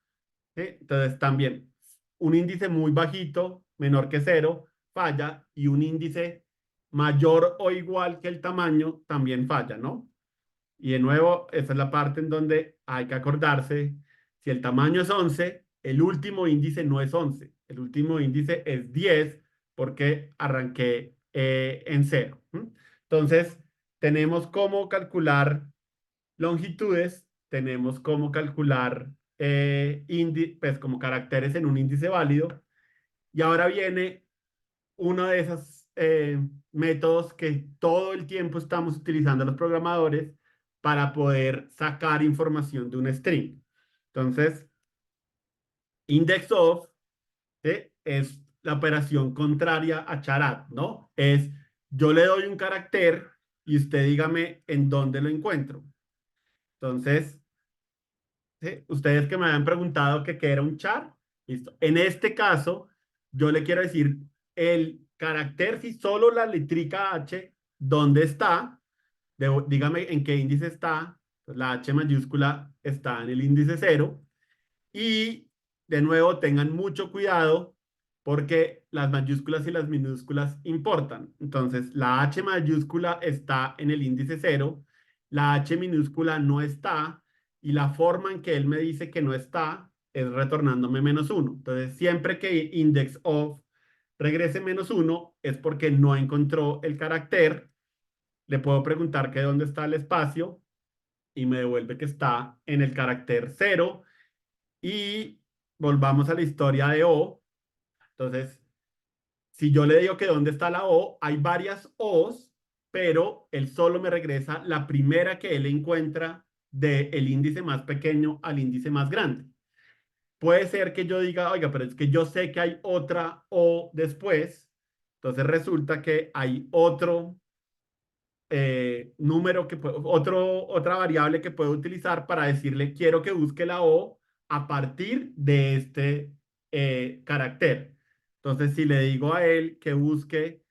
¿sí? Entonces también un índice muy bajito, menor que 0, falla y un índice mayor o igual que el tamaño también falla, ¿no? Y de nuevo, esa es la parte en donde hay que acordarse, si el tamaño es 11, el último índice no es 11, el último índice es 10 porque arranqué en 0. Entonces, tenemos cómo calcular longitudes, tenemos cómo calcular pues, como caracteres en un índice válido. Y ahora viene uno de esos métodos que todo el tiempo estamos utilizando los programadores para poder sacar información de un string. Entonces, index of ¿sí? Es la operación contraria a charat, ¿no? Es yo le doy un carácter y usted dígame en dónde lo encuentro. Entonces, ¿sí? Ustedes que me habían preguntado que qué era un char, Listo. En este caso, yo le quiero decir el carácter, si solo la letrica H, ¿dónde está? Dígame en qué índice está. Pues la H mayúscula está en el índice 0. Y de nuevo, tengan mucho cuidado porque las mayúsculas y las minúsculas importan. Entonces, la H mayúscula está en el índice 0, la H minúscula no está, y la forma en que él me dice que no está es retornándome -1. Entonces, siempre que index of regrese -1 es porque no encontró el carácter. Le puedo preguntar que dónde está el espacio y me devuelve que está en el carácter 0. Y volvamos a la historia de O. Entonces, si yo le digo que dónde está la O, hay varias O's, pero él solo me regresa la primera que él encuentra del índice más pequeño al índice más grande. Puede ser que yo diga, oiga, pero es que yo sé que hay otra O después. Entonces resulta que hay otro número otra variable que puedo utilizar para decirle quiero que busque la O a partir de este carácter. Entonces, si le digo a él que busque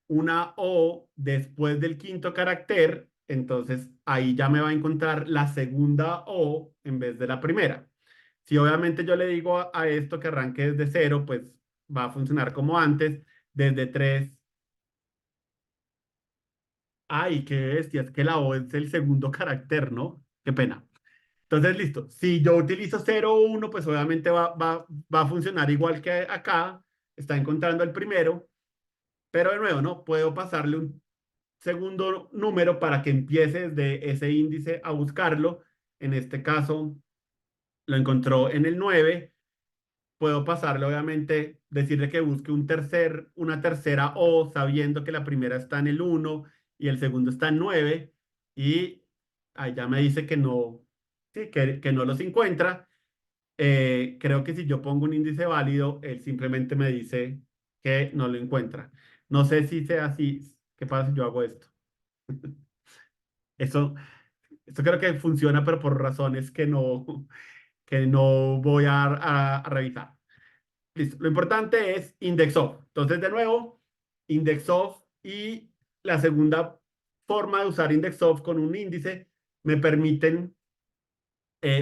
una O después del quinto carácter, entonces ahí ya me va a encontrar la segunda O en vez de la primera. Si obviamente yo le digo a esto que arranque desde 0, pues va a funcionar como antes, desde 3. Ay, qué bestia, es que la O es el segundo carácter, ¿no? Qué pena. Entonces, listo. Si yo utilizo 0 o 1, pues obviamente va a funcionar igual que acá. Está encontrando el primero, pero de nuevo, ¿no? Puedo pasarle un segundo número para que empiece desde ese índice a buscarlo. En este caso, lo encontró en el 9. Puedo pasarle, obviamente, decirle que busque una tercera O, sabiendo que la primera está en el 1 y el segundo está en 9, y ahí ya me dice que no, sí, que no los encuentra. Creo que si yo pongo un índice válido, él simplemente me dice que no lo encuentra. No sé si sea así. ¿Qué pasa si yo hago esto? Eso, esto creo que funciona, pero por razones que no voy a revisar. Listo. Lo importante es index of. Entonces, de nuevo, index of, y la segunda forma de usar index of con un índice me permiten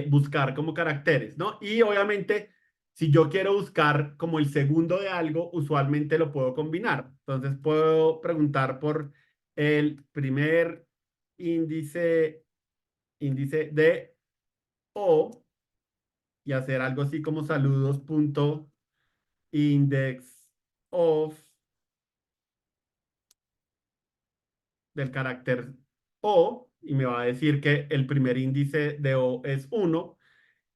buscar como caracteres, ¿no? Y obviamente, si yo quiero buscar como el segundo de algo, usualmente lo puedo combinar. Entonces, puedo preguntar por el primer índice, índice de O, y hacer algo así como saludos.index of del carácter O, y me va a decir que el primer índice de O es 1,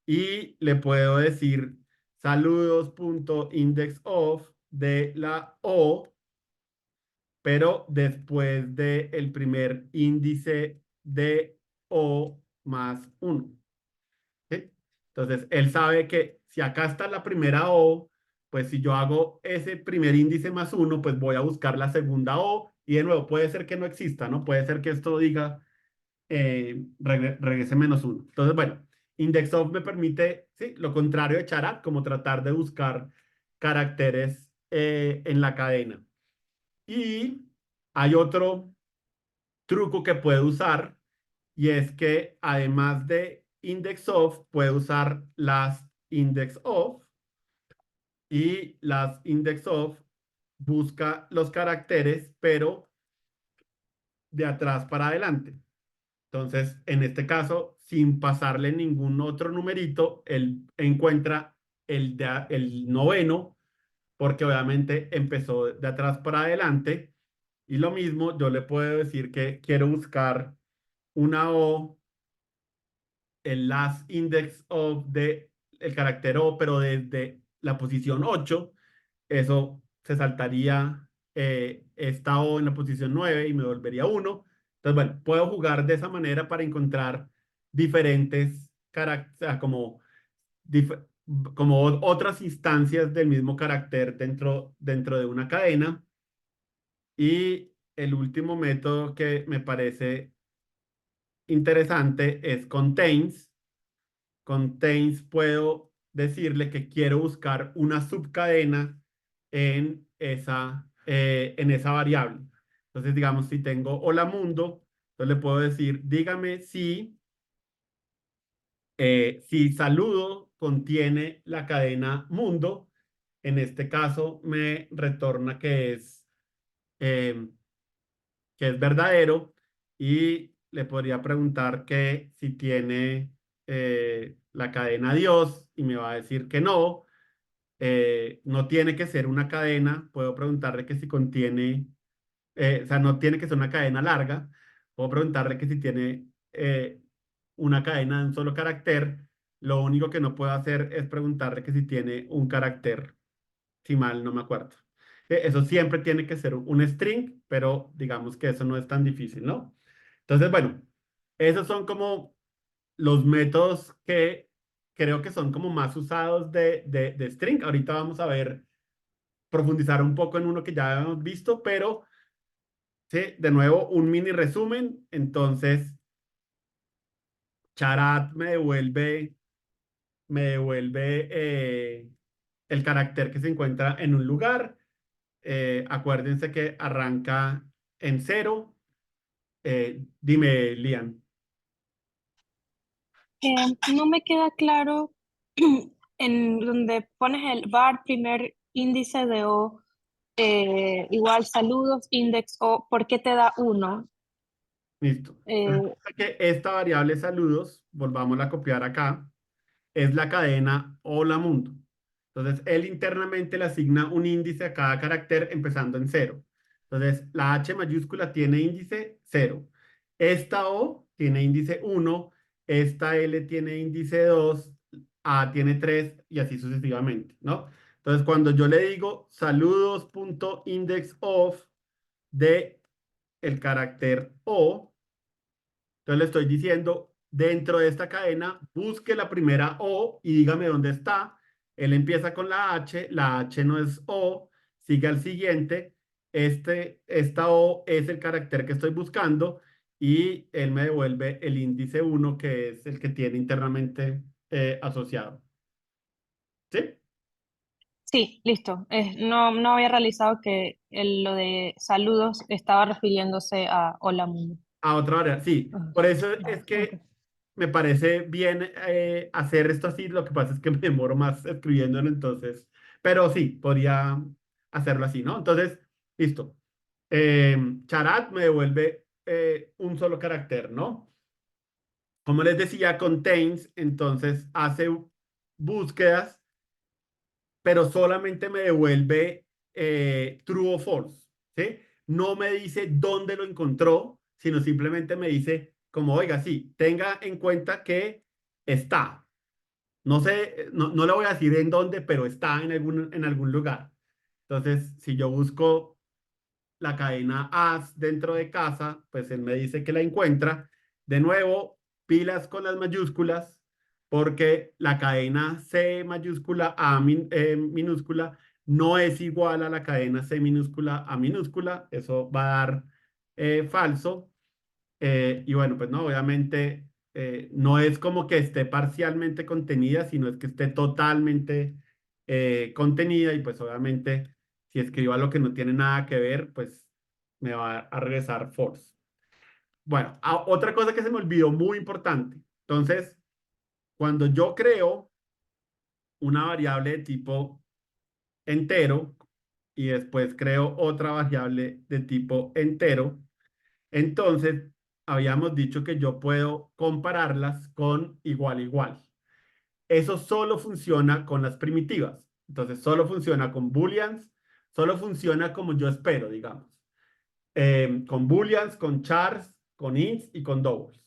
y le puedo decir saludos.indexOf de la O, pero después del primer índice de O más 1. ¿Sí? Entonces, él sabe que si acá está la primera O, pues si yo hago ese primer índice más 1, pues voy a buscar la segunda O, y de nuevo, puede ser que no exista, ¿no? Puede ser que esto diga regrese -1. Entonces, bueno, index of me permite, sí, lo contrario de charat, como tratar de buscar caracteres en la cadena. Y hay otro truco que puede usar, y es que además de index of, puede usar las index of, y las index of busca los caracteres, pero de atrás para adelante. Entonces, en este caso, sin pasarle ningún otro numerito, él encuentra el noveno, porque obviamente empezó de atrás para adelante. Y lo mismo, yo le puedo decir que quiero buscar una O, el last index of de el carácter O, pero desde la posición 8. Eso se saltaría esta O en la posición 9 y me volvería 1. Entonces, bueno, puedo jugar de esa manera para encontrar diferentes caracteres, dif- como otras instancias del mismo carácter dentro de una cadena. Y el último método que me parece interesante es contains. Contains puedo decirle que quiero buscar una subcadena en esa variable. Entonces, digamos, si tengo hola mundo, entonces le puedo decir, dígame si saludo contiene la cadena mundo. En este caso me retorna eh, que es verdadero y le podría preguntar que si tiene la cadena Dios y me va a decir que no. No tiene que ser una cadena, puedo preguntarle que si contiene, o sea, no tiene que ser una cadena larga, puedo preguntarle que si tiene una cadena de un solo carácter, lo único que no puedo hacer es preguntarle que si tiene un carácter, si mal no me acuerdo. Eso siempre tiene que ser un string, pero digamos que eso no es tan difícil, ¿no? Entonces, bueno, esos son como los métodos que creo que son como más usados de string. Ahorita vamos a ver, profundizar un poco en uno que ya hemos visto, pero sí, de nuevo, un mini resumen. Entonces, Charat me devuelve el carácter que se encuentra en un lugar. Acuérdense que arranca en cero. Dime, Lian. No me queda claro en donde pones el var primer índice de O igual saludos, index O, ¿por qué te da uno? Listo. Eh, Recuerda que esta variable saludos, volvamos a copiar acá, es la cadena hola mundo. Entonces, él internamente le asigna un índice a cada carácter empezando en cero. Entonces, la H mayúscula tiene índice cero. Esta O tiene índice uno, esta L tiene índice 2, A tiene 3 y así sucesivamente, ¿no? Entonces, cuando yo le digo saludos.indexOf de el carácter O, entonces le estoy diciendo, dentro de esta cadena, busque la primera O y dígame dónde está. Él empieza con la H no es O, sigue al siguiente. Esta O es el carácter que estoy buscando y él me devuelve el índice uno que es el que tiene internamente asociado. ¿Sí? sí, listo. No había realizado que lo de saludos estaba refiriéndose a hola mundo. A otra hora, sí. Ah, Por eso es ok. que me parece bien hacer esto así. Lo que pasa es que me demoro más escribiéndolo, entonces. Pero sí, podría hacerlo así, ¿no? Entonces, listo. Charat me devuelve un solo carácter, ¿no? Como les decía, contains, entonces hace búsquedas, pero solamente me devuelve true o false, ¿sí? No me dice dónde lo encontró, sino simplemente me dice como, oiga, sí, tenga en cuenta que está. No sé, no le voy a decir en dónde, pero está en algún lugar. Entonces, si yo busco la cadena as dentro de casa, pues él me dice que la encuentra. De nuevo, pilas con las mayúsculas, porque la cadena C mayúscula A minúscula no es igual a la cadena C minúscula A minúscula. Eso va a dar falso. Y bueno, pues no, obviamente no es como que esté parcialmente contenida, sino es que esté totalmente contenida y pues obviamente si escribo algo que no tiene nada que ver, pues me va a regresar false. Bueno, otra cosa que se me olvidó muy importante. Entonces, cuando yo creo una variable de tipo entero y después creo otra variable de tipo entero, entonces, habíamos dicho que yo puedo compararlas con igual igual. Eso solo funciona con las primitivas. Entonces, solo funciona con booleans, solo funciona como yo espero, digamos. Con booleans, con chars, con ints y con doubles.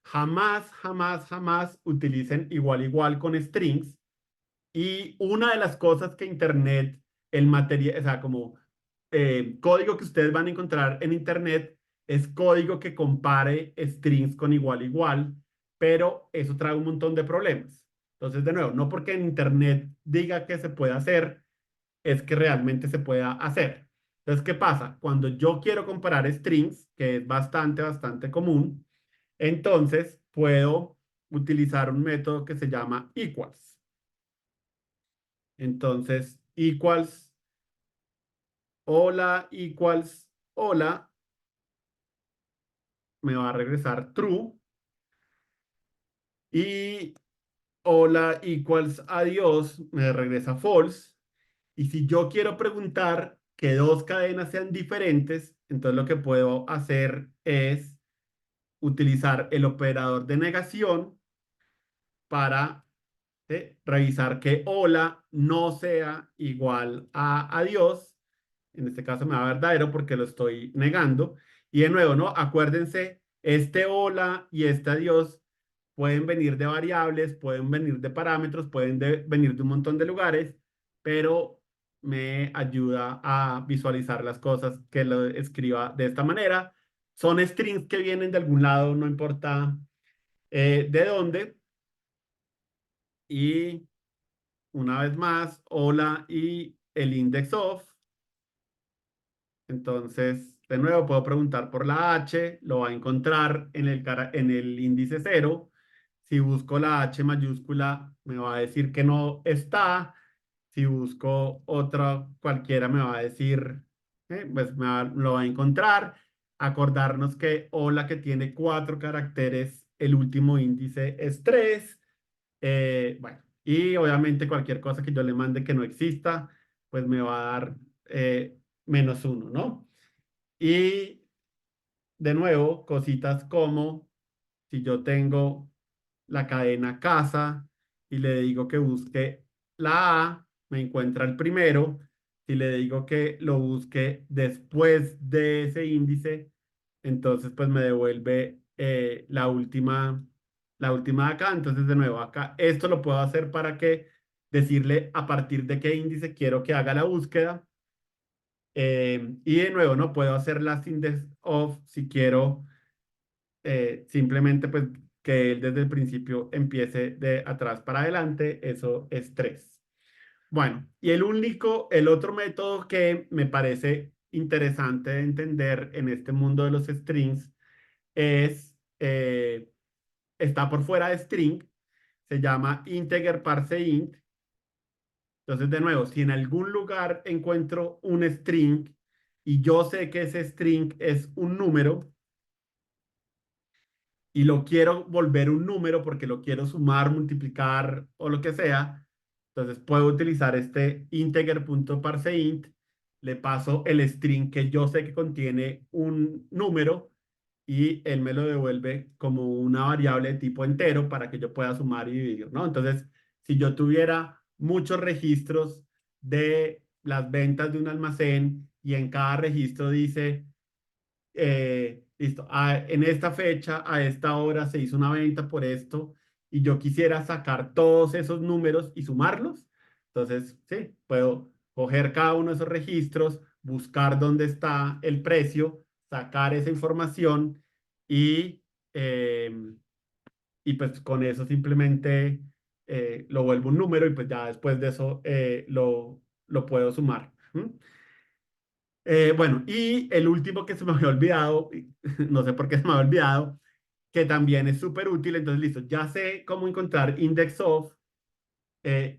Jamás, jamás, jamás utilicen igual igual con strings. Y una de las cosas que Internet, el material, o sea, como código que ustedes van a encontrar en Internet es código que compare strings con igual igual, pero eso trae un montón de problemas. Entonces, de nuevo, no porque en Internet diga que se puede hacer, es que realmente se pueda hacer. Entonces, ¿qué pasa? Cuando yo quiero comparar strings, que es bastante, bastante común, entonces puedo utilizar un método que se llama equals. Entonces, equals, hola, equals, hola, me va a regresar true. Y hola, equals, adiós, me regresa false. Y si yo quiero preguntar que dos cadenas sean diferentes, entonces lo que puedo hacer es utilizar el operador de negación para revisar que hola no sea igual a adiós. En este caso me da verdadero porque lo estoy negando. Y de nuevo, ¿no? Acuérdense, este hola y este adiós pueden venir de variables, pueden venir de parámetros, pueden venir de un montón de lugares, pero me ayuda a visualizar las cosas que lo escriba de esta manera. Son strings que vienen de algún lado, no importa de dónde. Y una vez más, hola y el index of. Entonces, de nuevo, puedo preguntar por la H, lo va a encontrar en el índice 0. Si busco la H mayúscula, me va a decir que no está. Si busco otra cualquiera, me va a decir, pues lo va a encontrar. Acordarnos que hola, que tiene 4 caracteres, el último índice es 3. Bueno, y obviamente cualquier cosa que yo le mande que no exista, pues me va a dar -1, ¿no? Y de nuevo, cositas como si yo tengo la cadena casa y le digo que busque la A, me encuentra el primero. Si le digo que lo busque después de ese índice, entonces pues me devuelve la última de acá. Entonces de nuevo acá, esto lo puedo hacer para que decirle a partir de qué índice quiero que haga la búsqueda. Y de nuevo, no puedo hacer last index of si quiero simplemente pues que él desde el principio empiece de atrás para adelante, eso es 3. Bueno, y el otro método que me parece interesante de entender en este mundo de los strings es, está por fuera de string, se llama integer parse int. Entonces, de nuevo, si en algún lugar encuentro un string y yo sé que ese string es un número, y lo quiero volver un número porque lo quiero sumar, multiplicar o lo que sea, entonces puedo utilizar este integer.parseInt, le paso el string que yo sé que contiene un número y él me lo devuelve como una variable de tipo entero para que yo pueda sumar y dividir, ¿no? Entonces, si yo tuviera muchos registros de las ventas de un almacén y en cada registro dice listo, en esta fecha, a esta hora se hizo una venta por esto y yo quisiera sacar todos esos números y sumarlos. Entonces, sí, puedo coger cada uno de esos registros, buscar dónde está el precio, sacar esa información y, y pues con eso simplemente lo vuelvo un número y pues ya después de eso lo puedo sumar. ¿Mm? Bueno, y el último que se me había olvidado, no sé por qué se me había olvidado, que también es súper útil. Entonces, listo, ya sé cómo encontrar index of,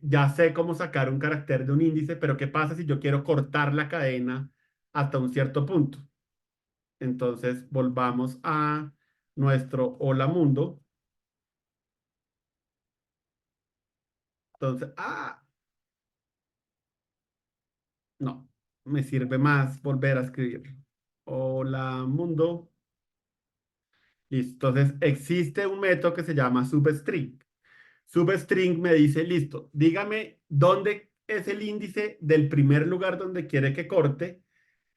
ya sé cómo sacar un carácter de un índice, pero ¿qué pasa si yo quiero cortar la cadena hasta un cierto punto? Entonces, volvamos a nuestro hola mundo. Entonces, no, me sirve más volver a escribir. Hola mundo. Listo. Entonces, existe un método que se llama substring. Substring me dice, listo, dígame dónde es el índice del primer lugar donde quiere que corte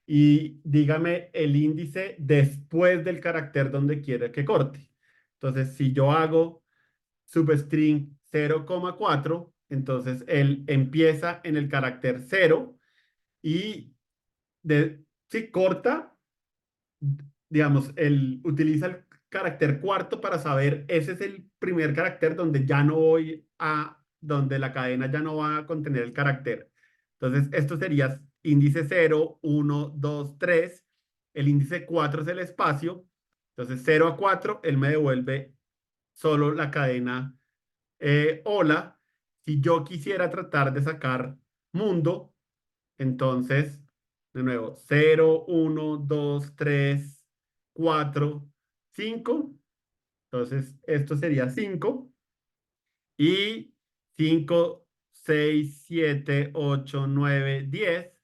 y dígame el índice después del carácter donde quiere que corte. Entonces, si yo hago substring 0,4, entonces él empieza en el carácter 0 y si corta, digamos, él utiliza el carácter cuarto para saber, ese es el primer carácter donde ya no voy a, donde la cadena ya no va a contener el carácter. Entonces, esto sería índice 0, 1, 2, 3. El índice 4 es el espacio. Entonces, 0 a 4, él me devuelve solo la cadena hola. si yo quisiera tratar de sacar mundo, entonces, de nuevo, 0, 1, 2, 3, 4, 5. Entonces, esto sería 5. Y 5, 6, 7, 8, 9, 10.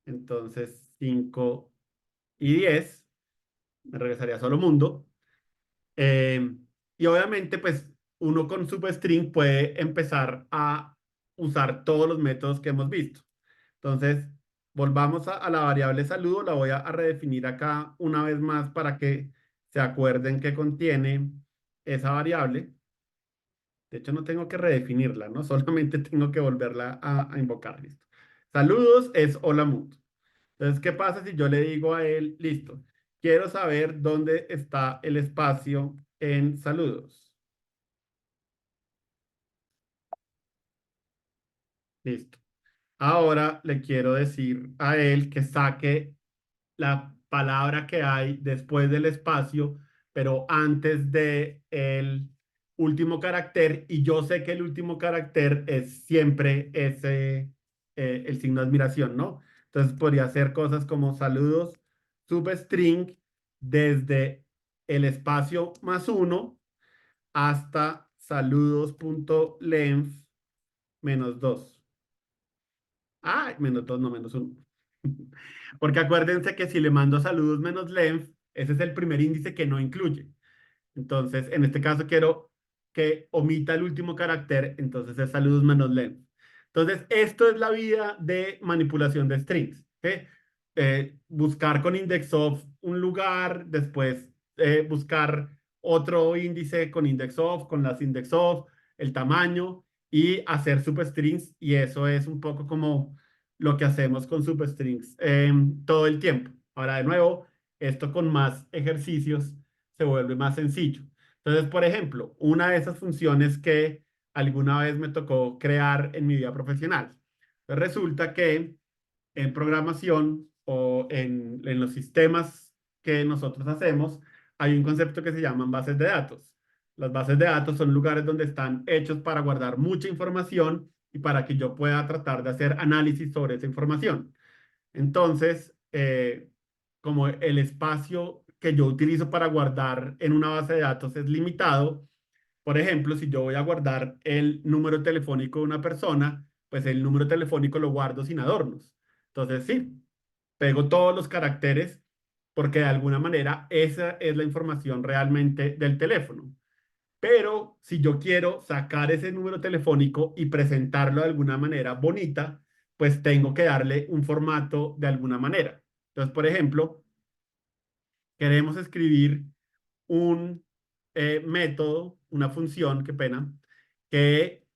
Entonces, 5 y 10. Me regresaría solo mundo. Eh, y obviamente, pues uno con substring puede empezar a usar todos los métodos que hemos visto. Entonces, volvamos a la variable saludo. La voy a redefinir acá una vez más para que se acuerden que contiene esa variable. De hecho, no tengo que redefinirla, ¿no? Solamente tengo que volverla a invocar. Listo. Saludos es hola mundo. Entonces, ¿qué pasa si yo le digo a él, listo, quiero saber dónde está el espacio en saludos? Listo. Ahora le quiero decir a él que saque la palabra que hay después del espacio, pero antes de el último carácter, y yo sé que el último carácter es siempre ese, el signo de admiración, ¿no? Entonces podría hacer cosas como saludos substring desde el espacio +1 hasta saludos.length -2. Ah, -2, no -1. Porque acuérdense que si le mando saludos menos length, ese es el primer índice que no incluye. Entonces, en este caso quiero que omita el último carácter, entonces es saludos menos length. Entonces, esto es la vida de manipulación de strings. ¿Ok? Buscar con index of un lugar, después buscar otro índice con index of, con las index of, el tamaño y hacer substrings. Y eso es un poco como lo que hacemos con substrings todo el tiempo. Ahora, de nuevo, esto con más ejercicios se vuelve más sencillo. Entonces, por ejemplo, una de esas funciones que alguna vez me tocó crear en mi vida profesional. Pues resulta que en programación o en los sistemas que nosotros hacemos, hay un concepto que se llaman bases de datos. Las bases de datos son lugares donde están hechos para guardar mucha información y para que yo pueda tratar de hacer análisis sobre esa información. Entonces, como el espacio que yo utilizo para guardar en una base de datos es limitado, por ejemplo, si yo voy a guardar el número telefónico de una persona, pues el número telefónico lo guardo sin adornos. Entonces, sí, pego todos los caracteres porque de alguna manera esa es la información realmente del teléfono. Pero si yo quiero sacar ese número telefónico y presentarlo de alguna manera bonita, pues tengo que darle un formato de alguna manera. Entonces, por ejemplo, queremos escribir un método, una función, qué pena, que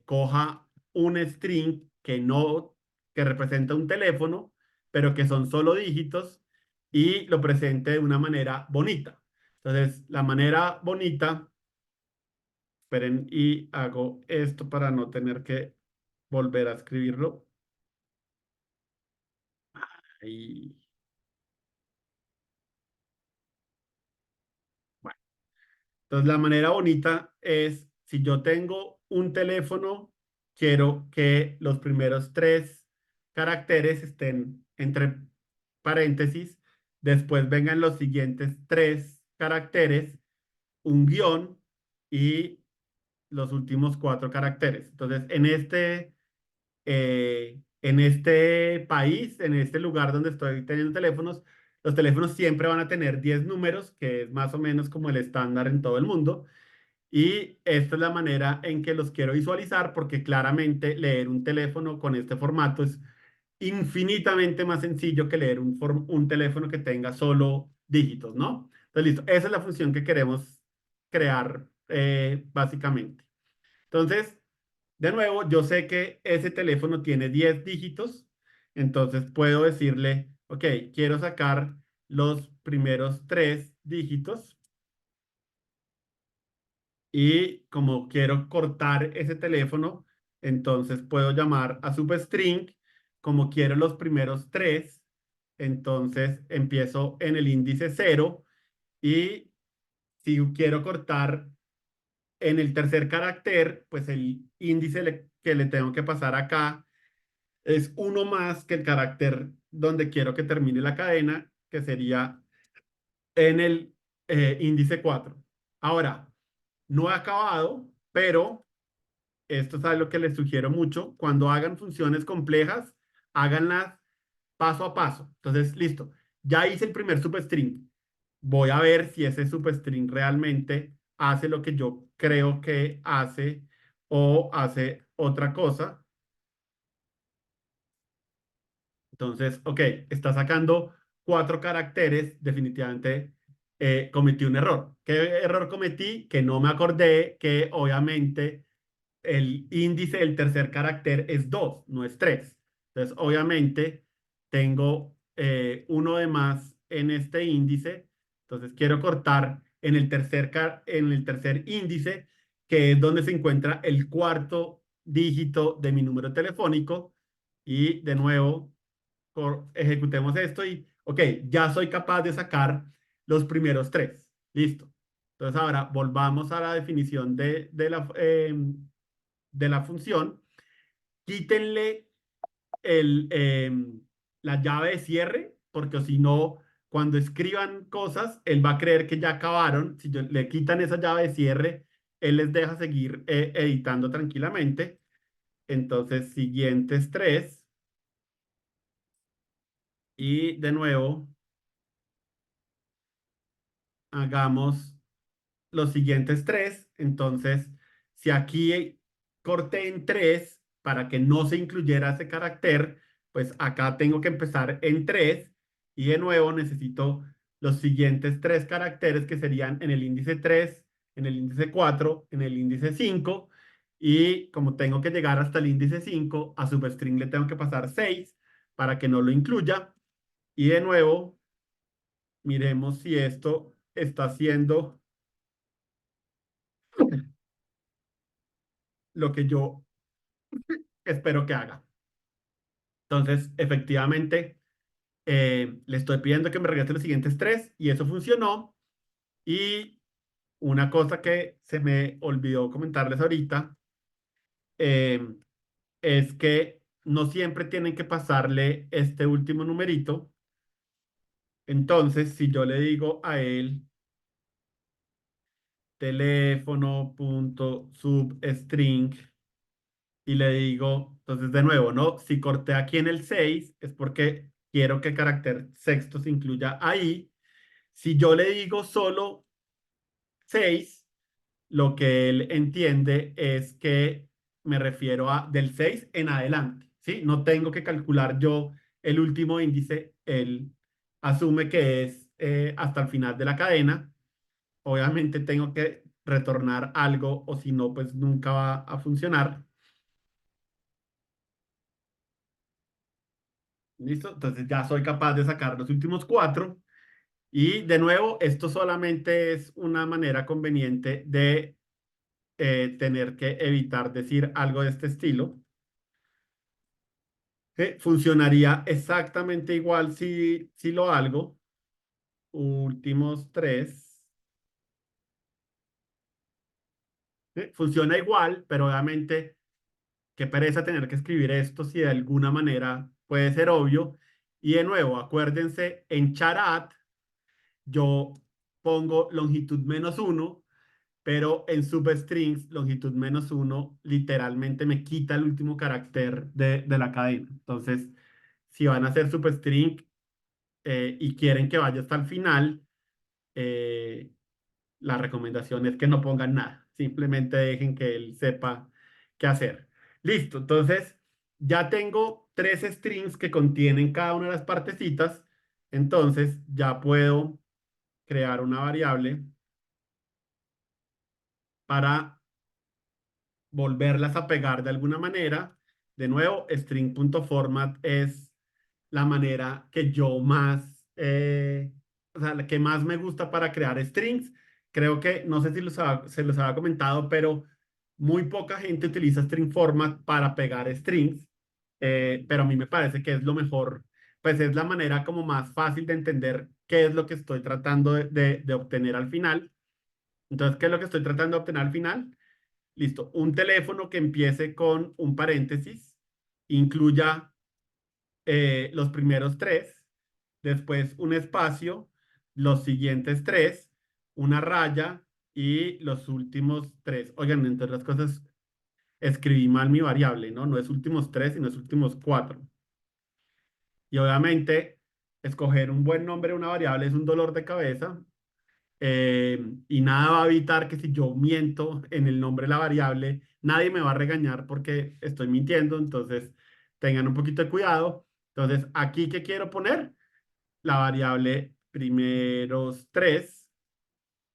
coja un string que no, que representa un teléfono, pero que son solo dígitos y lo presente de una manera bonita. Entonces, la manera bonita, esperen, y hago esto para no tener que volver a escribirlo. Ahí. Bueno. Entonces, la manera bonita es, si yo tengo un teléfono, quiero que los primeros 3 caracteres estén entre paréntesis, después vengan los siguientes 3 caracteres, un guión y los últimos 4 caracteres. Entonces, en este país, en este lugar donde estoy teniendo teléfonos, los teléfonos siempre van a tener 10 números, que es más o menos como el estándar en todo el mundo. Y esta es la manera en que los quiero visualizar, porque claramente leer un teléfono con este formato es infinitamente más sencillo que leer un teléfono que tenga solo dígitos, ¿no? Entonces, listo. Esa es la función que queremos crear básicamente. Entonces, de nuevo, yo sé que ese teléfono tiene 10 dígitos, entonces puedo decirle, ok, quiero sacar los primeros 3 dígitos y como quiero cortar ese teléfono, entonces puedo llamar a substring, como quiero los primeros 3, entonces empiezo en el índice 0 y si quiero cortar en el tercer carácter, pues el índice que le tengo que pasar acá es uno más que el carácter donde quiero que termine la cadena, que sería en el índice 4. Ahora, no he acabado, pero esto es algo que les sugiero mucho. Cuando hagan funciones complejas, háganlas paso a paso. Entonces, listo. Ya hice el primer substring. Voy a ver si ese substring realmente hace lo que yo creo que hace o hace otra cosa. Entonces, ok, está sacando 4 caracteres. Definitivamente cometí un error. ¿Qué error cometí? Que no me acordé que obviamente el índice del tercer carácter es 2, no es 3. Entonces, obviamente, tengo uno de más en este índice. Entonces, quiero cortar en el tercer índice, que es donde se encuentra el cuarto dígito de mi número telefónico. Y de nuevo, ejecutemos esto y, ok, ya soy capaz de sacar los primeros 3. Listo. Entonces, ahora volvamos a la definición de la función, quítenle la llave de cierre, porque si no, cuando escriban cosas, él va a creer que ya acabaron. Si le quitan esa llave de cierre, él les deja seguir editando tranquilamente. Entonces, siguientes 3. Y de nuevo, hagamos los siguientes 3. Entonces, si aquí corté en 3 para que no se incluyera ese carácter, pues acá tengo que empezar en 3 y de nuevo necesito los siguientes 3 caracteres que serían en el índice 3, en el índice 4, en el índice 5 y como tengo que llegar hasta el índice 5, a substring le tengo que pasar 6 para que no lo incluya y de nuevo miremos si esto está haciendo lo que yo espero que haga. Entonces, efectivamente, le estoy pidiendo que me regrese los siguientes 3 y eso funcionó. Y una cosa que se me olvidó comentarles ahorita eh, es que no siempre tienen que pasarle este último numerito. Entonces, si yo le digo a él teléfono.substring y le digo, entonces de nuevo, ¿no? Si corté aquí en el 6 es porque quiero que el carácter sexto se incluya ahí. Si yo le digo solo 6 lo que él entiende es que me refiero a del 6 en adelante, ¿sí? No tengo que calcular yo el último índice, él asume que es hasta el final de la cadena. Obviamente tengo que retornar algo o si no, pues nunca va a funcionar. ¿Listo? Entonces ya soy capaz de sacar los últimos 4. Y de nuevo, esto solamente es una manera conveniente de tener que evitar decir algo de este estilo. Funcionaría exactamente igual si lo hago. Últimos 3. Funciona igual, pero obviamente qué pereza tener que escribir esto si de alguna manera puede ser obvio. Y de nuevo, acuérdense, en charat yo pongo longitud -1, pero en substrings longitud -1 literalmente me quita el último carácter de la cadena. Entonces, si van a hacer substring y quieren que vaya hasta el final, eh, la recomendación es que no pongan nada. Simplemente dejen que él sepa qué hacer. Listo. Entonces, ya tengo 3 strings que contienen cada una de las partecitas. Entonces, ya puedo crear una variable para volverlas a pegar de alguna manera. De nuevo, string.format es la manera que yo más, o sea, la que más me gusta para crear strings. Creo que, no sé si se los había comentado, pero muy poca gente utiliza string format para pegar strings, pero a mí me parece que es lo mejor, pues es la manera como más fácil de entender qué es lo que estoy tratando de obtener al final. Entonces, ¿qué es lo que estoy tratando de obtener al final? Listo, un teléfono que empiece con un paréntesis, incluya los primeros tres, después un espacio, los siguientes tres, una raya y los últimos tres. Oigan, entre las cosas, escribí mal mi variable, ¿no? No es últimos tres, sino es últimos cuatro. Y obviamente, escoger un buen nombre de una variable es un dolor de cabeza. Y nada va a evitar que si yo miento en el nombre de la variable, nadie me va a regañar porque estoy mintiendo. Entonces, tengan un poquito de cuidado. Entonces, aquí, ¿qué quiero poner? La variable primeros tres.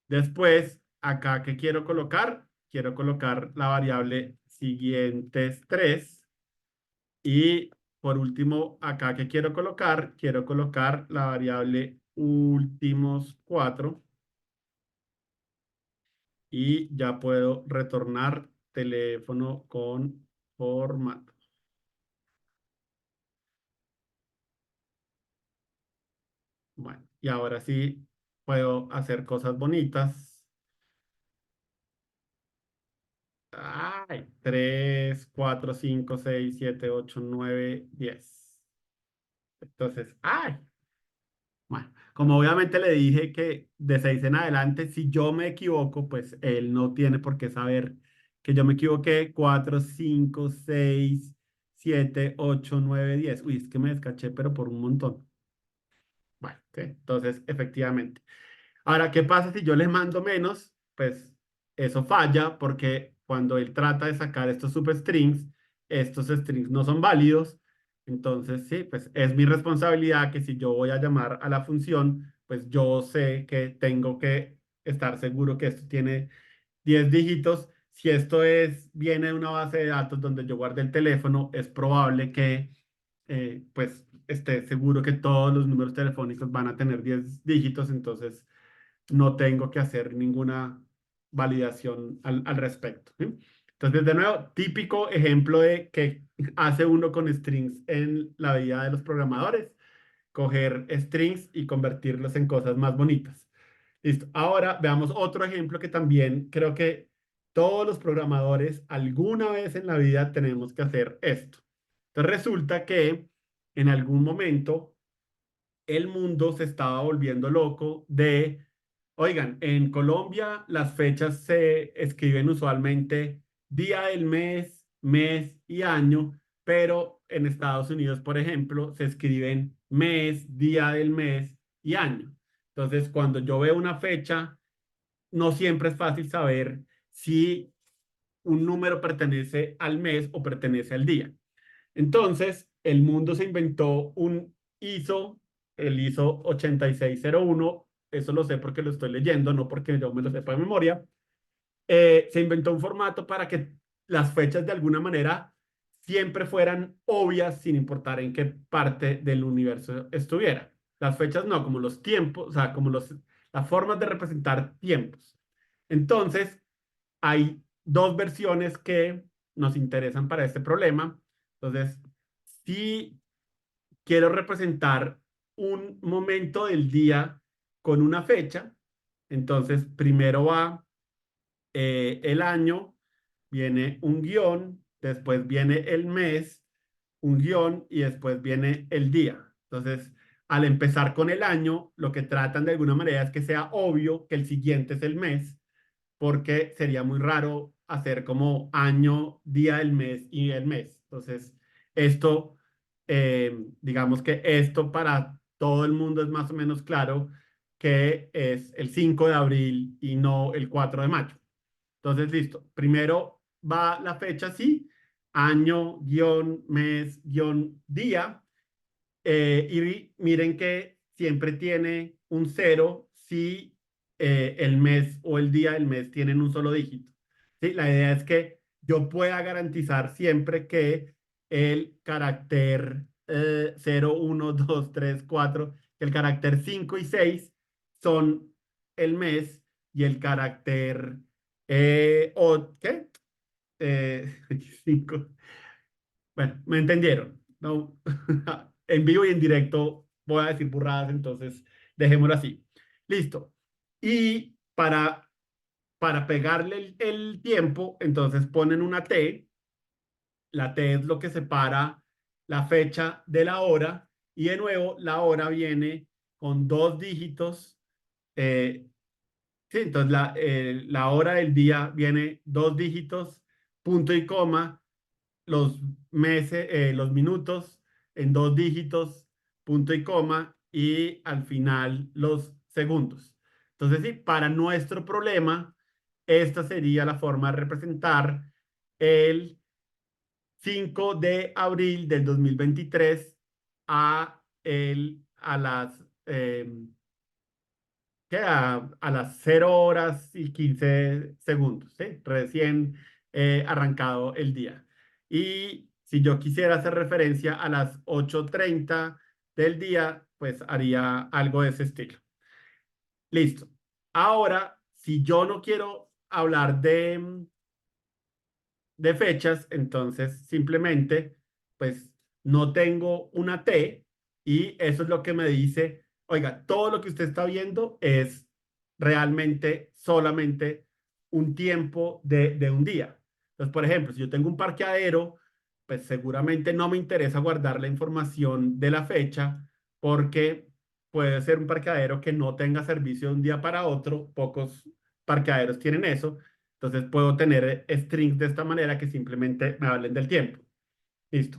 Después, acá, ¿qué quiero colocar? Quiero colocar la variable siguientes tres. Y por último, acá, ¿qué quiero colocar? Quiero colocar la variable últimos cuatro. Y ya puedo retornar teléfono con formato. Bueno, y ahora sí puedo hacer cosas bonitas. Ay, 3, 4, 5, 6, 7, 8, 9, 10. Entonces, ay, bueno, como obviamente le dije que de 6 en adelante, si yo me equivoco, pues él no tiene por qué saber que yo me equivoqué. 4, 5, 6, 7, 8, 9, 10. Uy, es que me descaché, pero por un montón. Bueno, ok, entonces, efectivamente. Ahora, ¿qué pasa si yo le mando menos? Pues eso falla porque cuando él trata de sacar estos strings no son válidos. Entonces, sí, pues es mi responsabilidad que si yo voy a llamar a la función, pues yo sé que tengo que estar seguro que esto tiene 10 dígitos. Si esto viene de una base de datos donde yo guardé el teléfono, es probable que pues esté seguro que todos los números telefónicos van a tener 10 dígitos, entonces no tengo que hacer ninguna validación al respecto, ¿sí? Entonces, de nuevo, típico ejemplo de que hace uno con strings en la vida de los programadores, coger strings y convertirlos en cosas más bonitas. Listo. Ahora veamos otro ejemplo que también creo que todos los programadores alguna vez en la vida tenemos que hacer esto. Entonces resulta que en algún momento el mundo se estaba volviendo loco oigan, en Colombia las fechas se escriben usualmente día del mes, mes y año, pero en Estados Unidos, por ejemplo, se escriben mes, día del mes y año. Entonces, cuando yo veo una fecha, no siempre es fácil saber si un número pertenece al mes o pertenece al día. Entonces, el mundo se inventó el ISO 8601, eso lo sé porque lo estoy leyendo, no porque yo me lo sepa de memoria. Se inventó un formato para que las fechas de alguna manera siempre fueran obvias sin importar en qué parte del universo estuviera. Las fechas no, como los tiempos, o sea, las formas de representar tiempos. Entonces, hay dos versiones que nos interesan para este problema. Entonces, si quiero representar un momento del día con una fecha, entonces primero va el año, viene un guión, después viene el mes, un guión y después viene el día. Entonces, al empezar con el año, lo que tratan de alguna manera es que sea obvio que el siguiente es el mes, porque sería muy raro hacer como año, día del mes y el mes. Entonces, esto, digamos que esto para todo el mundo es más o menos claro que es el 5 de abril y no el 4 de mayo. Entonces, listo. Primero va la fecha así, año, guión, mes, guión, día. Y miren que siempre tiene un cero si el mes o el día del mes tienen un solo dígito. ¿Sí? La idea es que yo pueda garantizar siempre que el carácter 0, 1, 2, 3, 4, el carácter 5 y 6 son el mes y el carácter ¿qué? 5. Bueno, me entendieron, ¿no? En vivo y en directo voy a decir burradas, entonces dejémoslo así. Listo. Y para para pegarle el tiempo, entonces ponen una T. La T es lo que separa la fecha de la hora. Y de nuevo, la hora viene con dos dígitos. Sí, entonces la hora del día viene dos dígitos, punto y coma, los meses, los minutos en dos dígitos, punto y coma, y al final los segundos. Entonces, sí, para nuestro problema, esta sería la forma de representar el 5 de abril del 2023 a las que a las 0 horas y 15 segundos, ¿sí? Recién arrancado el día. Y si yo quisiera hacer referencia a las 8:30 del día, pues haría algo de ese estilo. Listo. Ahora, si yo no quiero hablar de fechas, entonces simplemente, pues no tengo una T y eso es lo que me dice, oiga, todo lo que usted está viendo es realmente solamente un tiempo de un día. Entonces, por ejemplo, si yo tengo un parqueadero, pues seguramente no me interesa guardar la información de la fecha porque puede ser un parqueadero que no tenga servicio de un día para otro, pocos parqueaderos tienen eso. Entonces puedo tener strings de esta manera que simplemente me hablen del tiempo. Listo.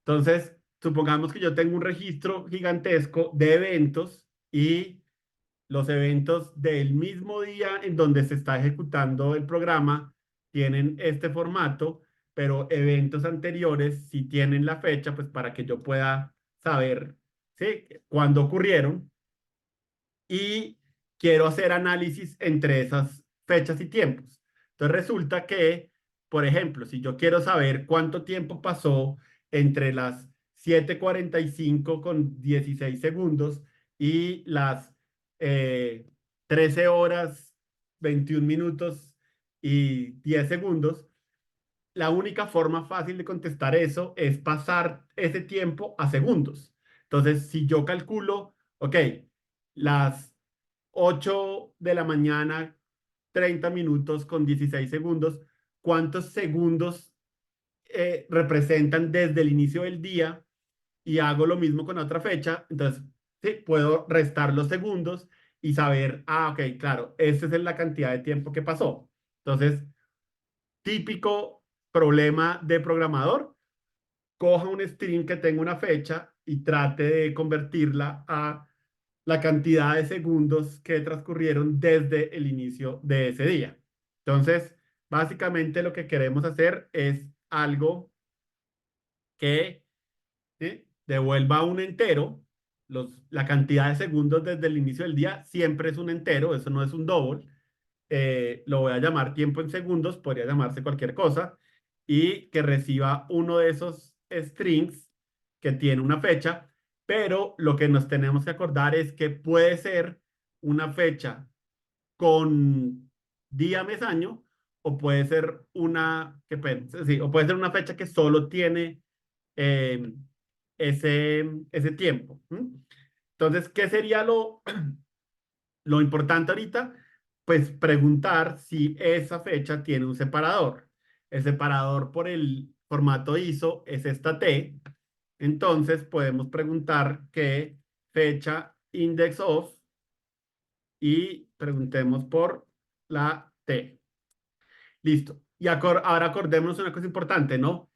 Entonces, supongamos que yo tengo un registro gigantesco de eventos y los eventos del mismo día en donde se está ejecutando el programa tienen este formato, pero eventos anteriores sí tienen la fecha, pues para que yo pueda saber, ¿sí?, cuándo ocurrieron y quiero hacer análisis entre esas fechas y tiempos. Entonces resulta que, por ejemplo, si yo quiero saber cuánto tiempo pasó entre las 7:45 con 16 segundos y las 13 horas 21 minutos y 10 segundos, la única forma fácil de contestar eso es pasar ese tiempo a segundos. Entonces, si yo calculo, ok, las 8 de la mañana, 30 minutos con 16 segundos, ¿cuántos segundos representan desde el inicio del día? Y hago lo mismo con otra fecha. Entonces, sí, puedo restar los segundos y saber, ok, claro, esta es la cantidad de tiempo que pasó. Entonces, típico problema de programador, coja un string que tenga una fecha y trate de convertirla a la cantidad de segundos que transcurrieron desde el inicio de ese día. Entonces, básicamente lo que queremos hacer es algo que, ¿sí?, devuelva un entero. La cantidad de segundos desde el inicio del día siempre es un entero, eso no es un double. Lo voy a llamar tiempo en segundos, podría llamarse cualquier cosa, y que reciba uno de esos strings que tiene una fecha, pero lo que nos tenemos que acordar es que puede ser una fecha con día, mes, año, o puede ser sí, o puede ser una fecha que solo tiene eh, ese tiempo. Entonces, ¿qué sería lo importante ahorita? Pues preguntar si esa fecha tiene un separador. El separador por el formato ISO es esta T. Entonces podemos preguntar qué fecha index of y preguntemos por la T. Listo. Y ahora acordémonos una cosa importante, ¿no?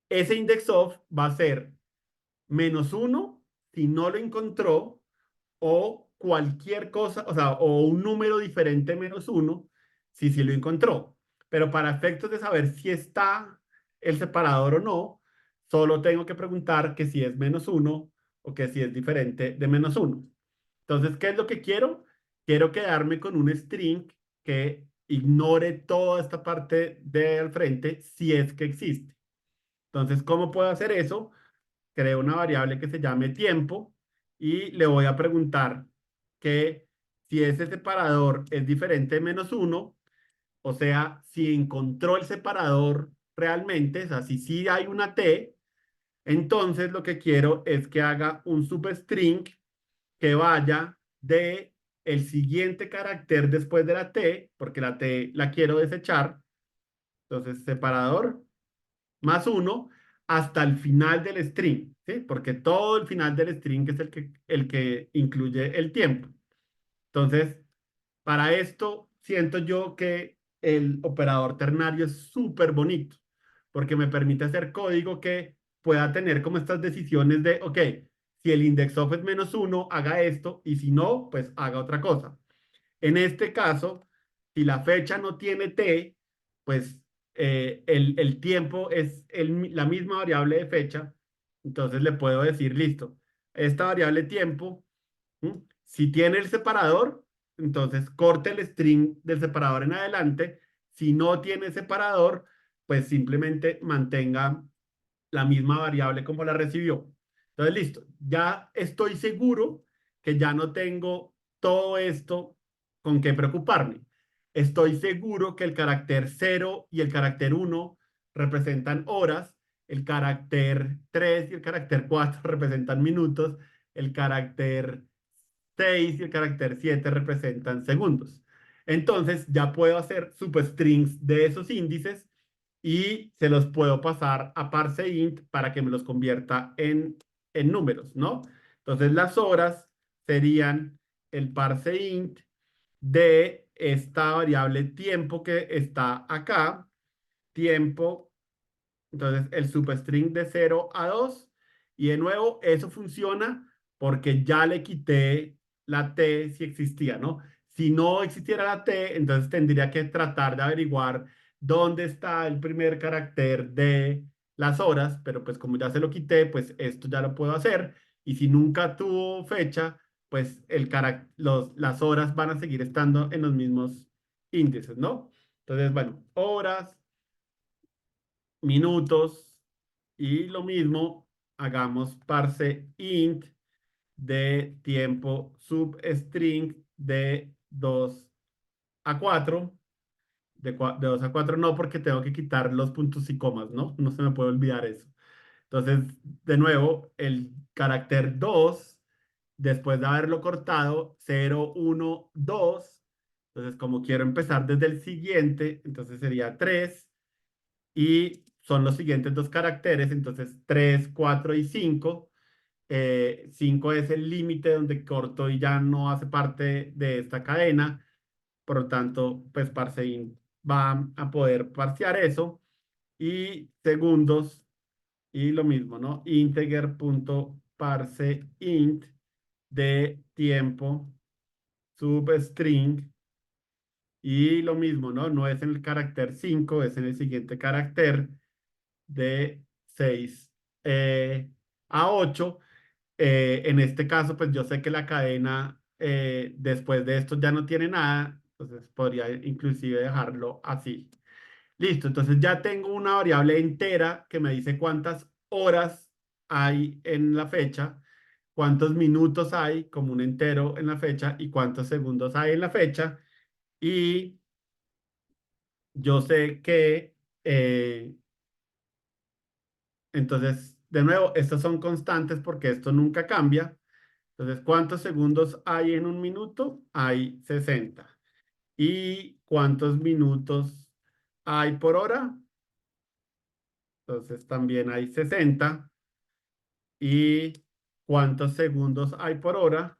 Ese index of va a ser -1 si no lo encontró, o cualquier cosa, o sea, o un número diferente -1 si sí lo encontró. Pero para efectos de saber si está el separador o no, solo tengo que preguntar que si es -1 o que si es diferente de -1. Entonces, ¿qué es lo que quiero? Quiero quedarme con un string que ignore toda esta parte de al frente si es que existe. Entonces, ¿cómo puedo hacer eso? Creo una variable que se llame tiempo y le voy a preguntar que si ese separador es diferente de -1, o sea, si encontró el separador realmente, o sea, si sí hay una T, entonces lo que quiero es que haga un substring que vaya de el siguiente carácter después de la T, porque la T la quiero desechar, entonces separador más 1 hasta el final del string, ¿sí? Porque todo el final del string es el que incluye el tiempo. Entonces, para esto, siento yo que el operador ternario es súper bonito, porque me permite hacer código que pueda tener como estas decisiones de, ok, si el index of es -1, haga esto, y si no, pues haga otra cosa. En este caso, si la fecha no tiene t, pues el tiempo es la misma variable de fecha, entonces le puedo decir, listo, esta variable tiempo, ¿m? Si tiene el separador, entonces corte el string del separador en adelante. Si no tiene separador, pues simplemente mantenga la misma variable como la recibió. Entonces, listo, ya estoy seguro que ya no tengo todo esto con qué preocuparme. Estoy seguro que el carácter 0 y el carácter 1 representan horas, el carácter 3 y el carácter 4 representan minutos, el carácter 6 y el carácter 7 representan segundos. Entonces ya puedo hacer substrings de esos índices y se los puedo pasar a parseInt para que me los convierta en números, ¿no? Entonces las horas serían el parseInt de esta variable tiempo que está acá, tiempo, entonces el substring de 0 a 2, y de nuevo eso funciona porque ya le quité la T si existía, ¿no? Si no existiera la T, entonces tendría que tratar de averiguar dónde está el primer carácter de las horas, pero pues como ya se lo quité, pues esto ya lo puedo hacer. Y si nunca tuvo fecha, pues las horas van a seguir estando en los mismos índices, ¿no? Entonces, bueno, horas, minutos, y lo mismo, hagamos parse int de tiempo substring de 2 a 4. De 2 a 4 no, porque tengo que quitar los puntos y comas, ¿no? No se me puede olvidar eso. Entonces, de nuevo, el carácter 2, después de haberlo cortado, 0, 1, 2. Entonces, como quiero empezar desde el siguiente, entonces sería 3. Y son los siguientes dos caracteres, entonces 3, 4 y 5. 5 es el límite donde corto y ya no hace parte de esta cadena. Por lo tanto, pues parseInt va a poder parsear eso. Y segundos, y lo mismo, ¿no? Integer.parseInt de tiempo substring. Y lo mismo, ¿no? No es en el carácter 5, es en el siguiente carácter de 6 a 8. En este caso, pues yo sé que la cadena después de esto ya no tiene nada, entonces podría inclusive dejarlo así. Listo, entonces ya tengo una variable entera que me dice cuántas horas hay en la fecha, cuántos minutos hay como un entero en la fecha y cuántos segundos hay en la fecha. Y yo sé que entonces, de nuevo, estas son constantes porque esto nunca cambia. Entonces, ¿cuántos segundos hay en un minuto? Hay 60. ¿Y cuántos minutos hay por hora? Entonces, también hay 60. ¿Y cuántos segundos hay por hora?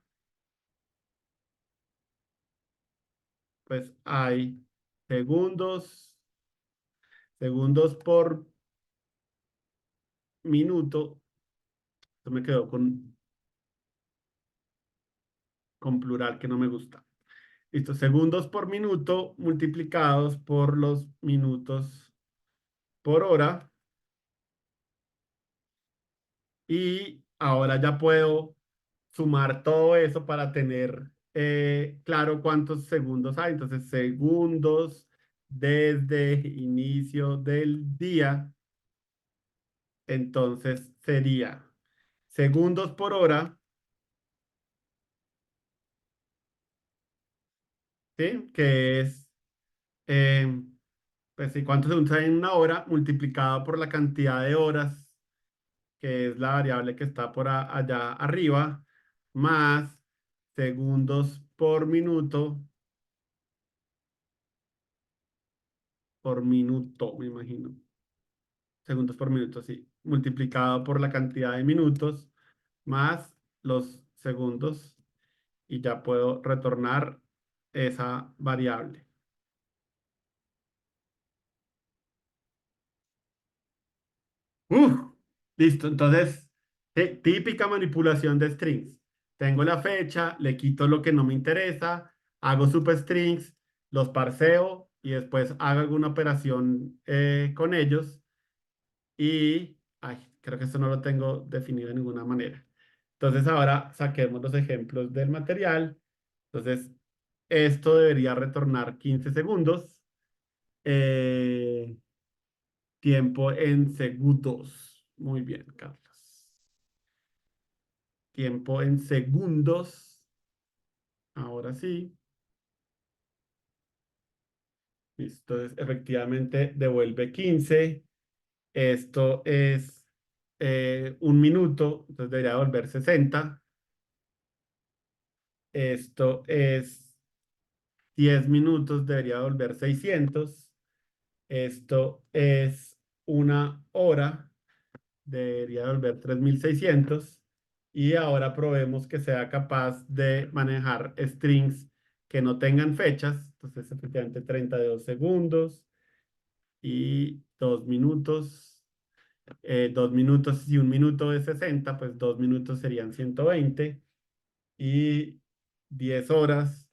Pues hay segundos, segundos por minuto. Esto me quedó con plural que no me gusta. Listo, segundos por minuto multiplicados por los minutos por hora. Y ahora ya puedo sumar todo eso para tener claro cuántos segundos hay. Entonces, segundos desde inicio del día. Entonces sería segundos por hora, ¿sí? Que es pues sí, cuántos segundos hay en una hora multiplicado por la cantidad de horas, que es la variable que está por allá arriba, más segundos por minuto, me imagino. Segundos por minuto, sí. Multiplicado por la cantidad de minutos más los segundos y ya puedo retornar esa variable. ¡Uf! Listo, entonces, típica manipulación de strings. Tengo la fecha, le quito lo que no me interesa, hago substrings, los parseo y después hago alguna operación con ellos. Y, ay, creo que esto no lo tengo definido de ninguna manera. Entonces ahora saquemos los ejemplos del material. Entonces, esto debería retornar 15 segundos. Eh, tiempo en segundos. Muy bien, Carlos. Tiempo en segundos. Ahora sí. Listo. Entonces, efectivamente, devuelve 15. Esto es un minuto. Entonces debería devolver 60. Esto es 10 minutos, debería volver 600. Esto es una hora, debería volver 3600. Y ahora probemos que sea capaz de manejar strings que no tengan fechas. Entonces, efectivamente, 32 segundos y 2 minutos. 2 minutos y un minuto de 60, pues 2 minutos serían 120. Y 10 horas.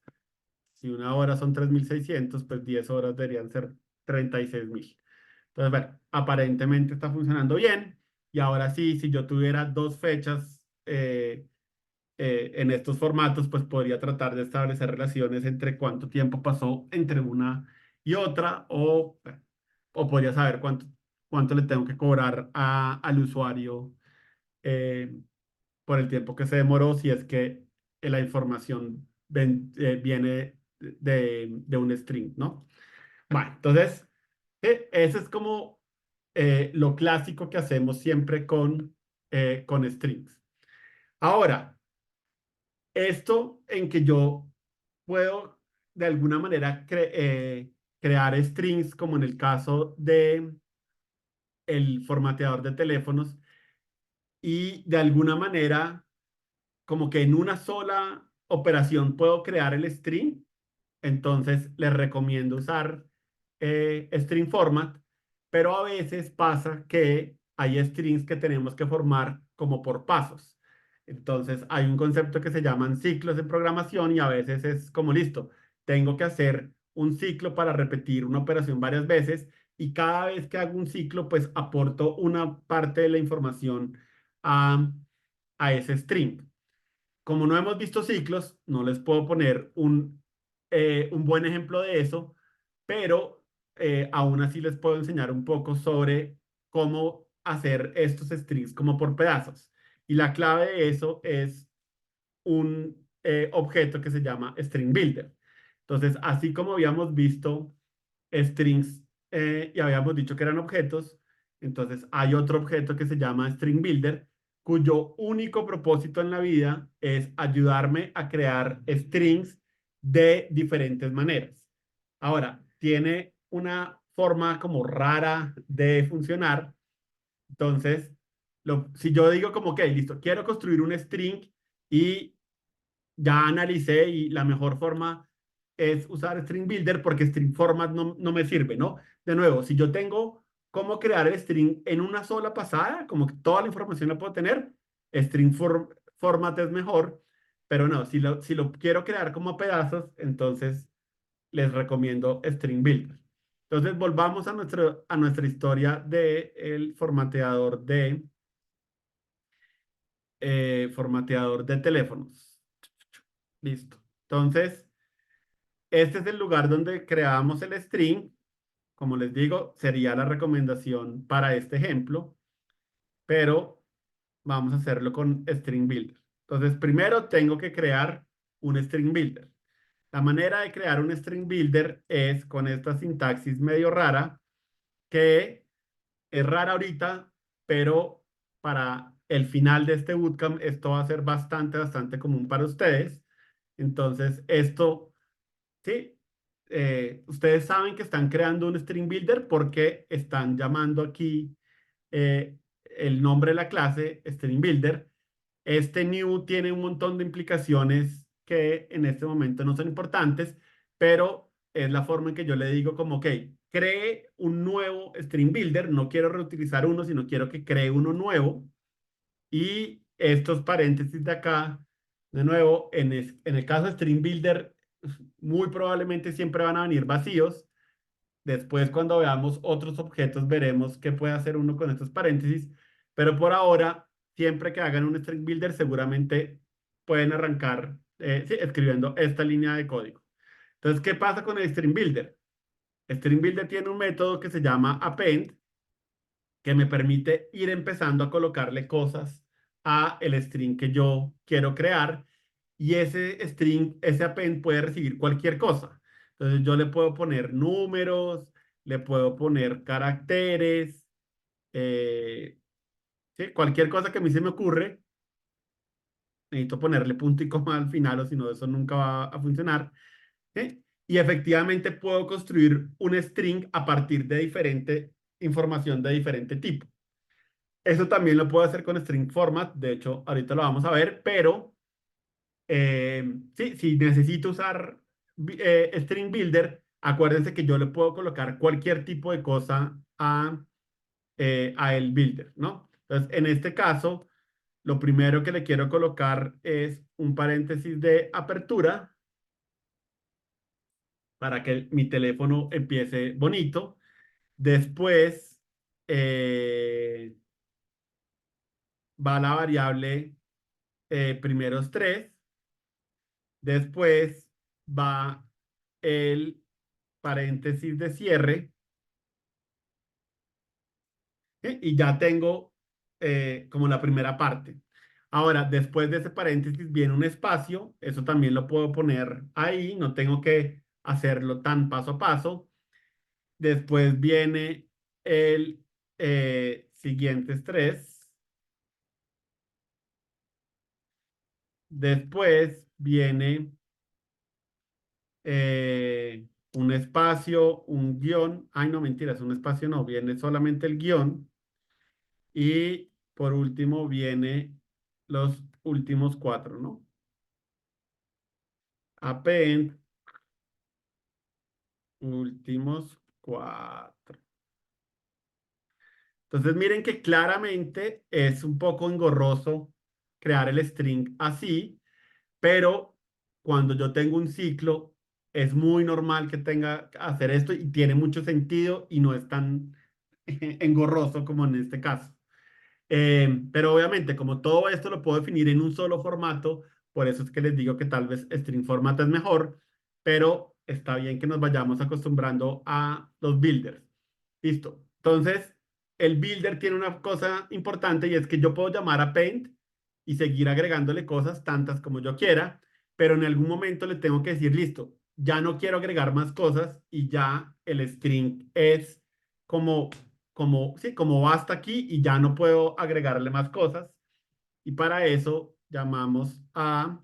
Si una hora son 3600, pues 10 horas deberían ser 36.000. Entonces, bueno, aparentemente está funcionando bien. Y ahora sí, si yo tuviera dos fechas en estos formatos, pues podría tratar de establecer relaciones entre cuánto tiempo pasó entre una y otra, o, bueno, o podría saber cuánto le tengo que cobrar al usuario eh, por el tiempo que se demoró, si es que la información viene de un string, ¿no? Bueno, entonces, eso es como lo clásico que hacemos siempre con strings. Ahora, esto en que yo puedo de alguna manera crear strings, como en el caso de el formateador de teléfonos, y de alguna manera como que en una sola operación puedo crear el string, entonces les recomiendo usar string format, pero a veces pasa que hay strings que tenemos que formar como por pasos. Entonces hay un concepto que se llaman ciclos de programación y a veces es como listo, tengo que hacer un ciclo para repetir una operación varias veces y cada vez que hago un ciclo pues aporto una parte de la información a, a ese string. Como no hemos visto ciclos, no les puedo poner un buen ejemplo de eso, pero aún así les puedo enseñar un poco sobre cómo hacer estos strings como por pedazos. Y la clave de eso es un objeto que se llama String Builder. Entonces, así como habíamos visto strings y habíamos dicho que eran objetos, entonces hay otro objeto que se llama String Builder, cuyo único propósito en la vida es ayudarme a crear strings de diferentes maneras. Ahora, tiene una forma como rara de funcionar. Entonces, si yo digo como, ok, listo, quiero construir un string y ya analicé y la mejor forma es usar String Builder porque String Format no me sirve, ¿no? De nuevo, si yo tengo cómo crear el string en una sola pasada, como que toda la información la puedo tener, Format es mejor, pero no, si lo quiero crear como pedazos, entonces les recomiendo String Builder. Entonces volvamos a nuestra historia del formateador de teléfonos. Listo. Entonces, este es el lugar donde creamos el string. Como les digo, sería la recomendación para este ejemplo, pero vamos a hacerlo con String Builder. Entonces, primero tengo que crear un String Builder. La manera de crear un String Builder es con esta sintaxis medio rara, que es rara ahorita, pero para el final de este bootcamp esto va a ser bastante, bastante común para ustedes. Entonces, esto, sí, ustedes saben que están creando un string builder porque están llamando aquí eh, el nombre de la clase string builder. Este new tiene un montón de implicaciones que en este momento no son importantes, pero es la forma en que yo le digo como, ok, cree un nuevo string builder, no quiero reutilizar uno, sino quiero que cree uno nuevo. Y estos paréntesis de acá, de nuevo, en el caso de string builder, muy probablemente siempre van a venir vacíos. Después, cuando veamos otros objetos, veremos qué puede hacer uno con estos paréntesis. Pero por ahora, siempre que hagan un string builder, seguramente pueden arrancar sí, escribiendo esta línea de código. Entonces, ¿qué pasa con el string builder? String builder tiene un método que se llama append, que me permite ir empezando a colocarle cosas a el string que yo quiero crear. Y ese string, ese append puede recibir cualquier cosa. Entonces yo le puedo poner números, le puedo poner caracteres, ¿sí? Cualquier cosa que a mí se me ocurre. Necesito ponerle punto y coma al final, o si no, eso nunca va a funcionar. ¿Sí? Y efectivamente puedo construir un string a partir de diferente información de diferente tipo. Eso también lo puedo hacer con string format. De hecho, ahorita lo vamos a ver, pero sí, si necesito usar string builder, acuérdense que yo le puedo colocar cualquier tipo de cosa a el builder, ¿no? Entonces, en este caso, lo primero que le quiero colocar es un paréntesis de apertura para que mi teléfono empiece bonito. Después va la variable primeros tres. Después va el paréntesis de cierre. Y ya tengo como la primera parte. Ahora, después de ese paréntesis viene un espacio. Eso también lo puedo poner ahí. No tengo que hacerlo tan paso a paso. Después viene el siguientes tres. Después viene un espacio, un guión. Ay, no, mentiras, un espacio no, viene solamente el guión. Y por último viene los últimos cuatro, ¿no? Append, últimos cuatro. Entonces miren que claramente es un poco engorroso crear el string así, pero cuando yo tengo un ciclo, es muy normal que tenga que hacer esto y tiene mucho sentido y no es tan engorroso como en este caso. Pero obviamente, como todo esto lo puedo definir en un solo formato, por eso es que les digo que tal vez string format es mejor, pero está bien que nos vayamos acostumbrando a los builders. Listo. Entonces, el builder tiene una cosa importante y es que yo puedo llamar a Paint y seguir agregándole cosas tantas como yo quiera, pero en algún momento le tengo que decir, listo, ya no quiero agregar más cosas y ya el string es como, sí, como basta aquí y ya no puedo agregarle más cosas. Y para eso llamamos a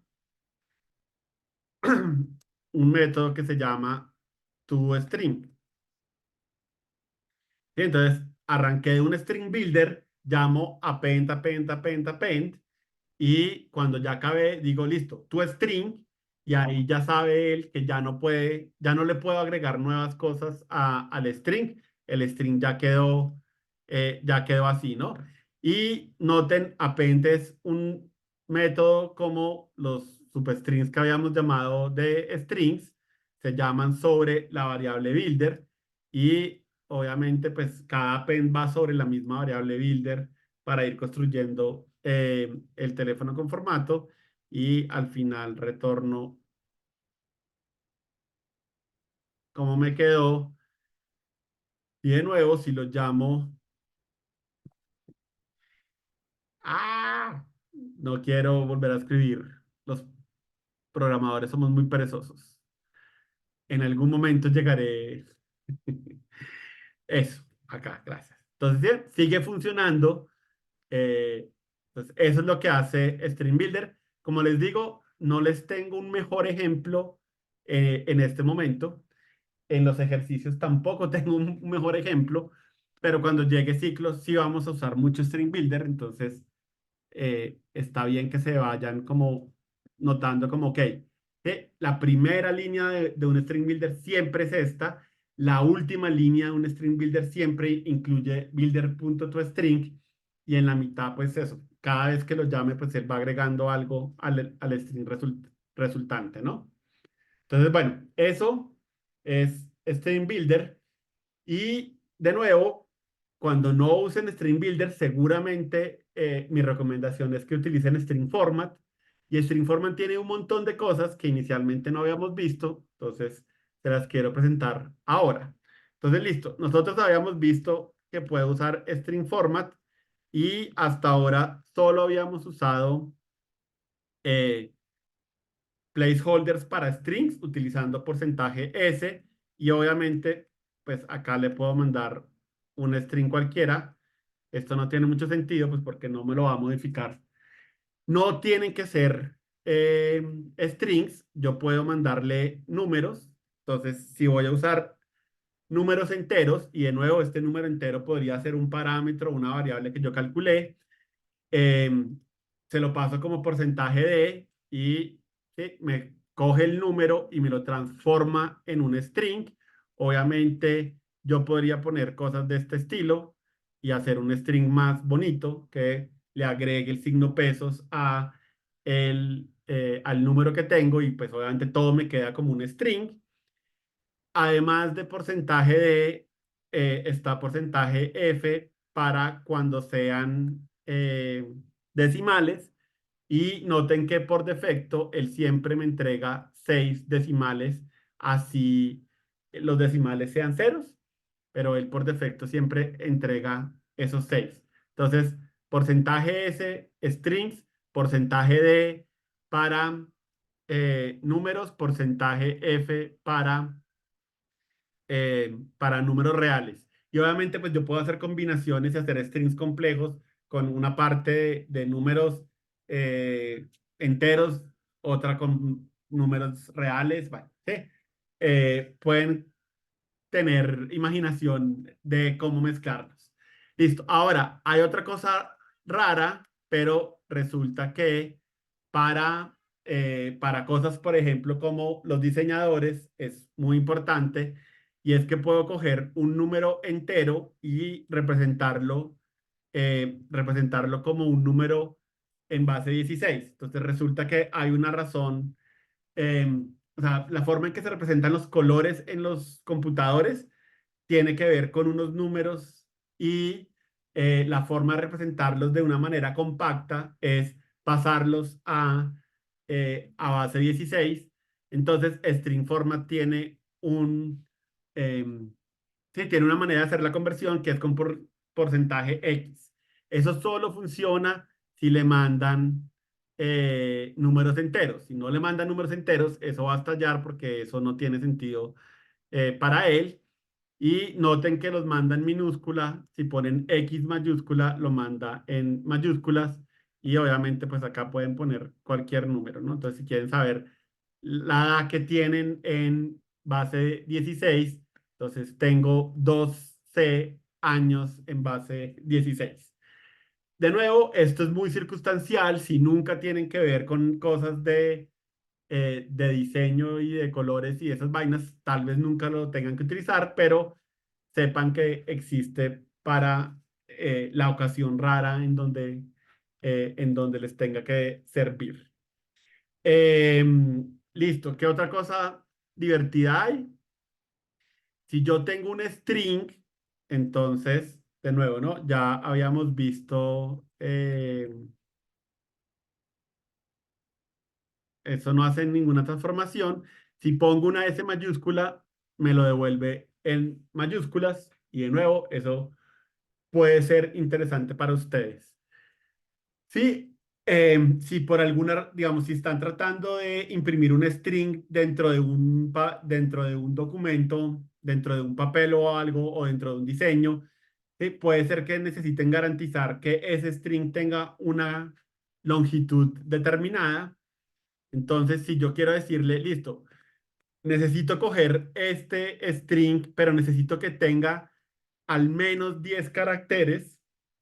un método que se llama toString. Y entonces arranqué de un string builder, llamo append, append, append, append, y cuando ya acabé, digo, listo, tu string, y ahí ya sabe él que ya no puede, ya no le puedo agregar nuevas cosas al string. El string ya quedó así, ¿no? Y noten, append es un método como los substrings que habíamos llamado de strings, se llaman sobre la variable builder, y obviamente pues cada append va sobre la misma variable builder para ir construyendo el teléfono con formato y al final retorno cómo me quedó. Y de nuevo, si lo llamo, ¡ah! No quiero volver a escribir. Los programadores somos muy perezosos. En algún momento llegaré. Eso, acá, gracias. Entonces, bien, sigue funcionando. Entonces, eso es lo que hace Stream Builder. Como les digo, no les tengo un mejor ejemplo en este momento. En los ejercicios tampoco tengo un mejor ejemplo, pero cuando llegue ciclos sí vamos a usar mucho String Builder, entonces está bien que se vayan como notando como, ok, la primera línea de un String Builder siempre es esta, la última línea de un String Builder siempre incluye builder.toString y en la mitad, pues eso, cada vez que lo llame, pues él va agregando algo al string resultante, ¿no? Entonces, bueno, eso es String Builder. Y de nuevo, cuando no usen String Builder, seguramente mi recomendación es que utilicen String Format. Y String Format tiene un montón de cosas que inicialmente no habíamos visto, entonces se las quiero presentar ahora. Entonces, listo, nosotros habíamos visto que puede usar String Format y hasta ahora solo habíamos usado eh, placeholders para strings utilizando porcentaje S y obviamente pues acá le puedo mandar un string cualquiera. Esto no tiene mucho sentido pues porque no me lo va a modificar. No tienen que ser strings, yo puedo mandarle números. Entonces si voy a usar números enteros y de nuevo este número entero podría ser un parámetro, una variable que yo calculé, se lo paso como porcentaje de y ¿sí? Me coge el número y me lo transforma en un string. Obviamente yo podría poner cosas de este estilo y hacer un string más bonito que le agregue el signo pesos al número que tengo y pues obviamente todo me queda como un string. Además de porcentaje de, está porcentaje F para cuando sean decimales. Y noten que por defecto él siempre me entrega 6 decimales, así los decimales sean ceros, pero él por defecto siempre entrega esos 6. Entonces, porcentaje S, strings, porcentaje D para números, porcentaje F para números reales. Y obviamente, pues yo puedo hacer combinaciones y hacer strings complejos con una parte de números eh, enteros, otra con números reales. Bueno, ¿sí? Pueden tener imaginación de cómo mezclarlos. Listo. Ahora, hay otra cosa rara, pero resulta que para cosas, por ejemplo, como los diseñadores, es muy importante y es que puedo coger un número entero y representarlo como un número en base 16. Entonces resulta que hay una razón, o sea, la forma en que se representan los colores en los computadores tiene que ver con unos números y la forma de representarlos de una manera compacta es pasarlos a base 16. Entonces, String Format tiene sí, tiene una manera de hacer la conversión que es con porcentaje X. Eso solo funciona si le mandan números enteros. Si no le mandan números enteros, eso va a estallar porque eso no tiene sentido para él. Y noten que los manda en minúscula. Si ponen X mayúscula, lo manda en mayúsculas. Y obviamente, pues acá pueden poner cualquier número, ¿no? Entonces, si quieren saber la edad que tienen en base 16, entonces tengo 2C años en base 16. De nuevo, esto es muy circunstancial. Si nunca tienen que ver con cosas de diseño y de colores y esas vainas, tal vez nunca lo tengan que utilizar, pero sepan que existe para la ocasión rara en donde les tenga que servir. Listo, ¿qué otra cosa divertida hay? Si yo tengo un string, entonces, de nuevo, ¿no? Ya habíamos visto, eso no hace ninguna transformación. Si pongo una S mayúscula, me lo devuelve en mayúsculas. Y de nuevo, eso puede ser interesante para ustedes. Sí, si por alguna, digamos, si están tratando de imprimir un string dentro de un documento, dentro de un papel o algo, o dentro de un diseño, puede ser que necesiten garantizar que ese string tenga una longitud determinada. Entonces, si yo quiero decirle, listo, necesito coger este string, pero necesito que tenga al menos 10 caracteres,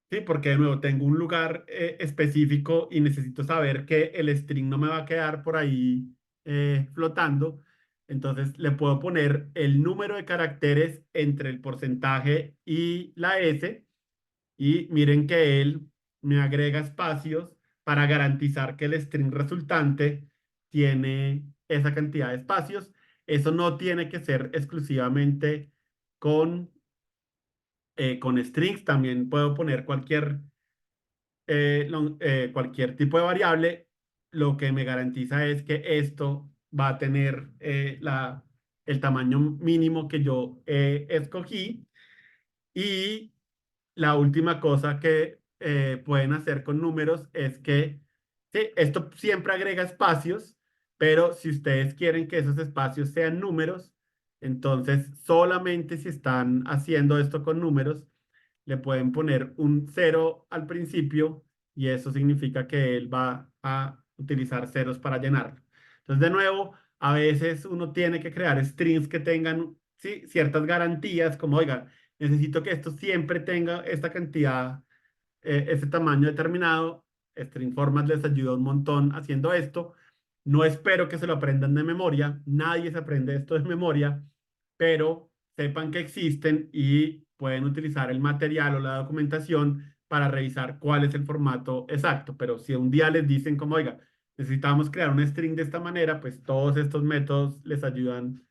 ¿sí? Porque de nuevo tengo un lugar específico y necesito saber que el string no me va a quedar por ahí flotando. Entonces le puedo poner el número de caracteres entre el porcentaje y la S y miren que él me agrega espacios para garantizar que el string resultante tiene esa cantidad de espacios. Eso no tiene que ser exclusivamente con, con strings, también puedo poner cualquier tipo de variable. Lo que me garantiza es que esto va a tener el tamaño mínimo que yo escogí. Y la última cosa que pueden hacer con números es que sí, esto siempre agrega espacios, pero si ustedes quieren que esos espacios sean números, entonces solamente si están haciendo esto con números, le pueden poner un cero al principio y eso significa que él va a utilizar ceros para llenarlo. Entonces, de nuevo, a veces uno tiene que crear strings que tengan sí, ciertas garantías, como, oiga, necesito que esto siempre tenga esta cantidad, este tamaño determinado. String Format les ayuda un montón haciendo esto. No espero que se lo aprendan de memoria. Nadie se aprende esto de memoria, pero sepan que existen y pueden utilizar el material o la documentación para revisar cuál es el formato exacto. Pero si un día les dicen como, oiga, necesitamos crear un string de esta manera, pues todos estos métodos les ayudan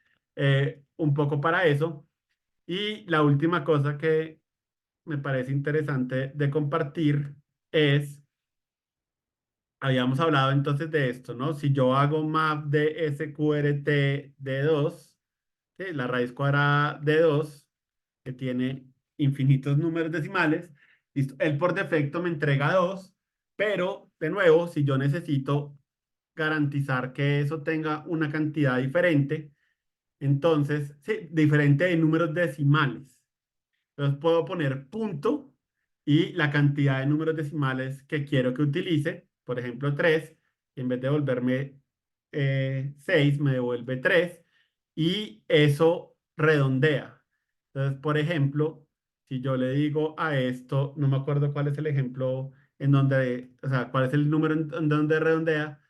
un poco para eso. Y la última cosa que me parece interesante de compartir es, habíamos hablado entonces de esto, ¿no? Si yo hago map de sqrt de 2, ¿sí? La raíz cuadrada de 2 que tiene infinitos números decimales, listo, él por defecto me entrega 2, pero de nuevo, si yo necesito garantizar que eso tenga una cantidad diferente, entonces, sí, diferente de números decimales. Entonces puedo poner punto y la cantidad de números decimales que quiero que utilice, por ejemplo 3, y en vez de devolverme 6, me devuelve 3 y eso redondea. Entonces, por ejemplo, si yo le digo a esto, no me acuerdo cuál es el ejemplo en donde, o sea, cuál es el número en donde redondea,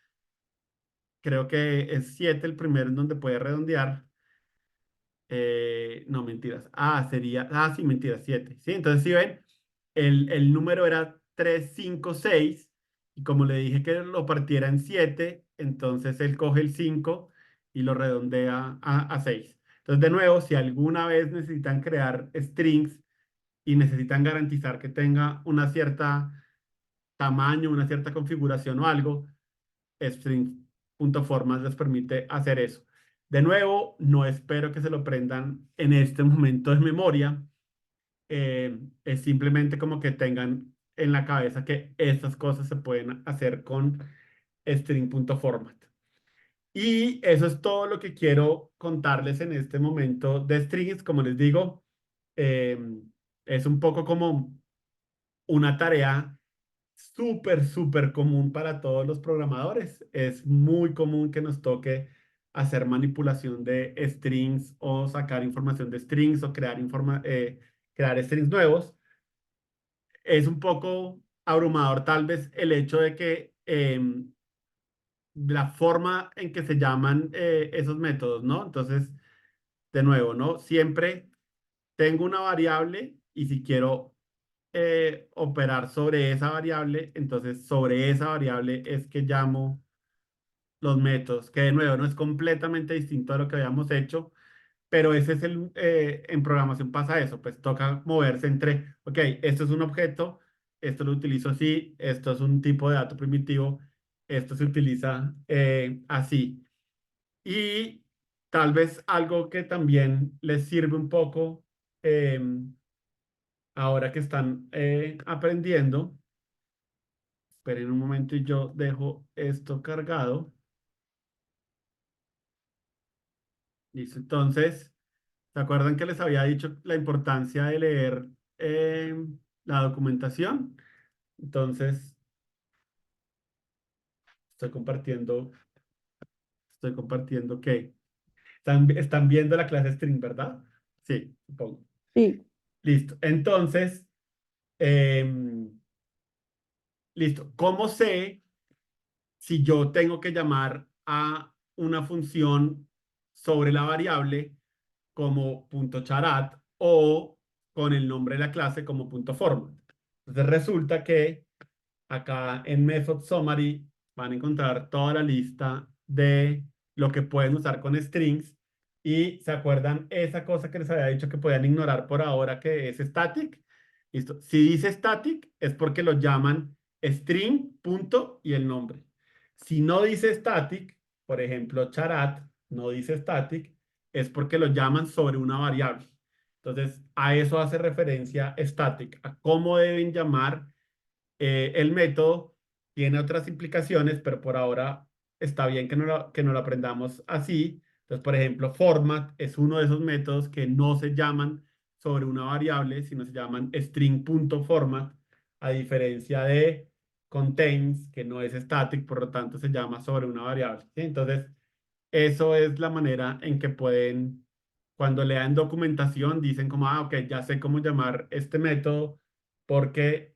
creo que es 7 el primero en donde puede redondear. No, mentiras. Sí, mentiras, 7. Sí, entonces si ven, el número era 3 5 6 y como le dije que lo partiera en 7 entonces él coge el 5 y lo redondea a 6. Entonces, de nuevo, si alguna vez necesitan crear strings y necesitan garantizar que tenga una cierta tamaño, una cierta configuración o algo, string.format les permite hacer eso. De nuevo, no espero que se lo prendan en este momento de memoria. Es simplemente como que tengan en la cabeza que estas cosas se pueden hacer con string.format. Y eso es todo lo que quiero contarles en este momento de strings. Como les digo, eh, es un poco como una tarea súper común para todos los programadores. Es muy común que nos toque hacer manipulación de strings o sacar información de strings o crear strings nuevos. Es un poco abrumador tal vez el hecho de que la forma en que se llaman esos métodos, ¿no? Entonces, de nuevo, ¿no? Siempre tengo una variable y si quiero operar sobre esa variable, entonces sobre esa variable es que llamo los métodos, que de nuevo no es completamente distinto a lo que habíamos hecho, pero ese es en programación pasa eso, pues toca moverse entre, ok, esto es un objeto, esto lo utilizo así, esto es un tipo de dato primitivo, esto se utiliza así. Y tal vez algo que también les sirve un poco ahora que están aprendiendo. Esperen un momento y yo dejo esto cargado. Listo. Entonces, ¿se acuerdan que les había dicho la importancia de leer la documentación? Entonces, estoy compartiendo Estoy compartiendo que están viendo la clase string, ¿verdad? Sí, supongo. Sí. Listo. Entonces, em, listo. ¿Cómo sé si yo tengo que llamar a una función sobre la variable como punto charat o con el nombre de la clase como punto format? Entonces resulta que acá en Method Summary van a encontrar toda la lista de lo que pueden usar con strings. Y se acuerdan esa cosa que les había dicho que podían ignorar por ahora, que es static. Listo. Si dice static es porque lo llaman string, punto y el nombre. Si no dice static, por ejemplo, charat no dice static, es porque lo llaman sobre una variable. Entonces, a eso hace referencia static, a cómo deben llamar el método. Tiene otras implicaciones, pero por ahora está bien que no lo aprendamos así. Entonces, por ejemplo, format es uno de esos métodos que no se llaman sobre una variable, sino se llaman string.format, a diferencia de contains, que no es static, por lo tanto se llama sobre una variable. ¿Sí? Entonces, eso es la manera en que pueden, cuando lean documentación, dicen como, ah, ok, ya sé cómo llamar este método porque,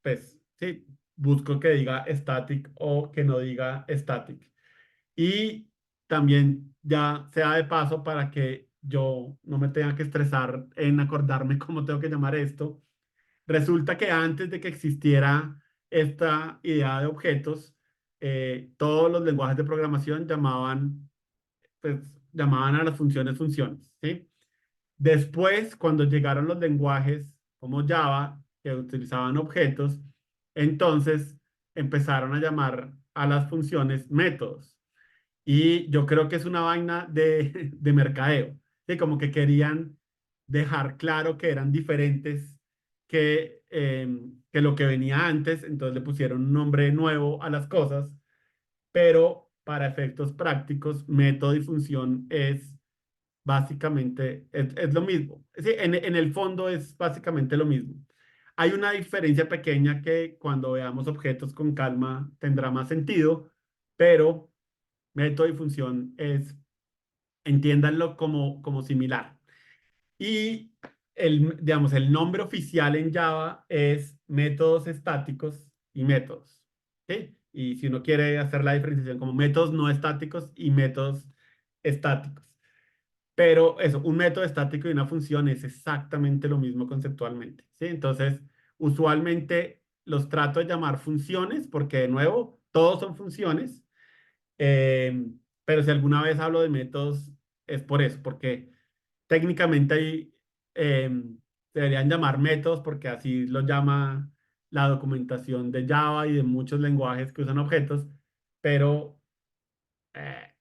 pues, sí, busco que diga static o que no diga static. Y también ya sea de paso para que yo no me tenga que estresar en acordarme cómo tengo que llamar esto. Resulta que antes de que existiera esta idea de objetos, todos los lenguajes de programación pues, llamaban a las funciones funciones, ¿sí? Después, cuando llegaron los lenguajes como Java, que utilizaban objetos, entonces empezaron a llamar a las funciones métodos. Y yo creo que es una vaina de mercadeo, ¿sí? Como que querían dejar claro que eran diferentes que lo que venía antes, entonces le pusieron un nombre nuevo a las cosas, pero para efectos prácticos, método y función es básicamente, es lo mismo. Sí, en el fondo es básicamente lo mismo. Hay una diferencia pequeña que cuando veamos objetos con calma tendrá más sentido, pero método y función entiéndanlo como similar. Y digamos, el nombre oficial en Java es métodos estáticos y métodos. ¿Sí? Y si uno quiere hacer la diferenciación como métodos no estáticos y métodos estáticos. Pero eso, un método estático y una función es exactamente lo mismo conceptualmente, ¿sí? Entonces, usualmente los trato de llamar funciones porque, de nuevo, todos son funciones, eh, pero si alguna vez hablo de métodos es por eso, porque técnicamente ahí deberían llamar métodos porque así lo llama la documentación de Java y de muchos lenguajes que usan objetos, pero eh,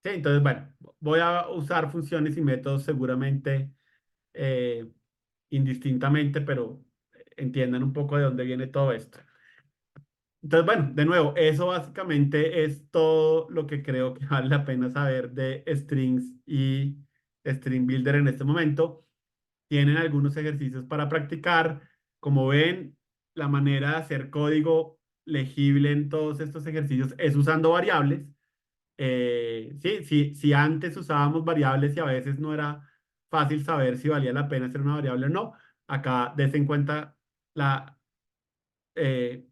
sí, entonces, bueno, voy a usar funciones y métodos seguramente eh, indistintamente, pero entiendan un poco de dónde viene todo esto. Entonces, bueno, de nuevo, eso básicamente es todo lo que creo que vale la pena saber de strings y String Builder en este momento. Tienen algunos ejercicios para practicar. Como ven, la manera de hacer código legible en todos estos ejercicios es usando variables. Si antes usábamos variables y a veces no era fácil saber si valía la pena hacer una variable o no, acá des en cuenta la, eh,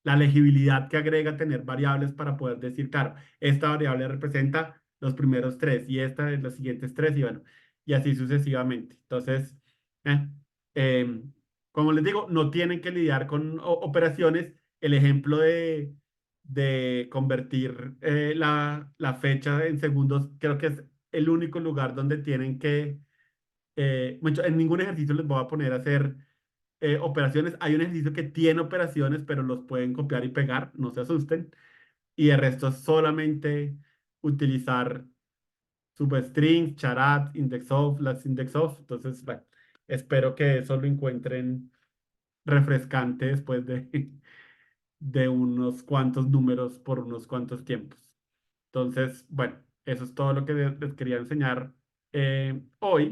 la legibilidad que agrega tener variables para poder decir, claro, esta variable representa los primeros tres y esta es los siguientes tres y bueno, y así sucesivamente. Entonces, eh, em, como les digo, no tienen que lidiar con operaciones. El ejemplo de convertir la fecha en segundos, creo que es el único lugar donde tienen que, en ningún ejercicio les voy a poner a hacer operaciones. Hay un ejercicio que tiene operaciones, pero los pueden copiar y pegar, no se asusten. Y el resto es solamente utilizar substrings, charat, index of, las index of. Entonces, bueno, espero que eso lo encuentren refrescante después de unos cuantos números por unos cuantos tiempos. Entonces, bueno, eso es todo lo que les quería enseñar hoy.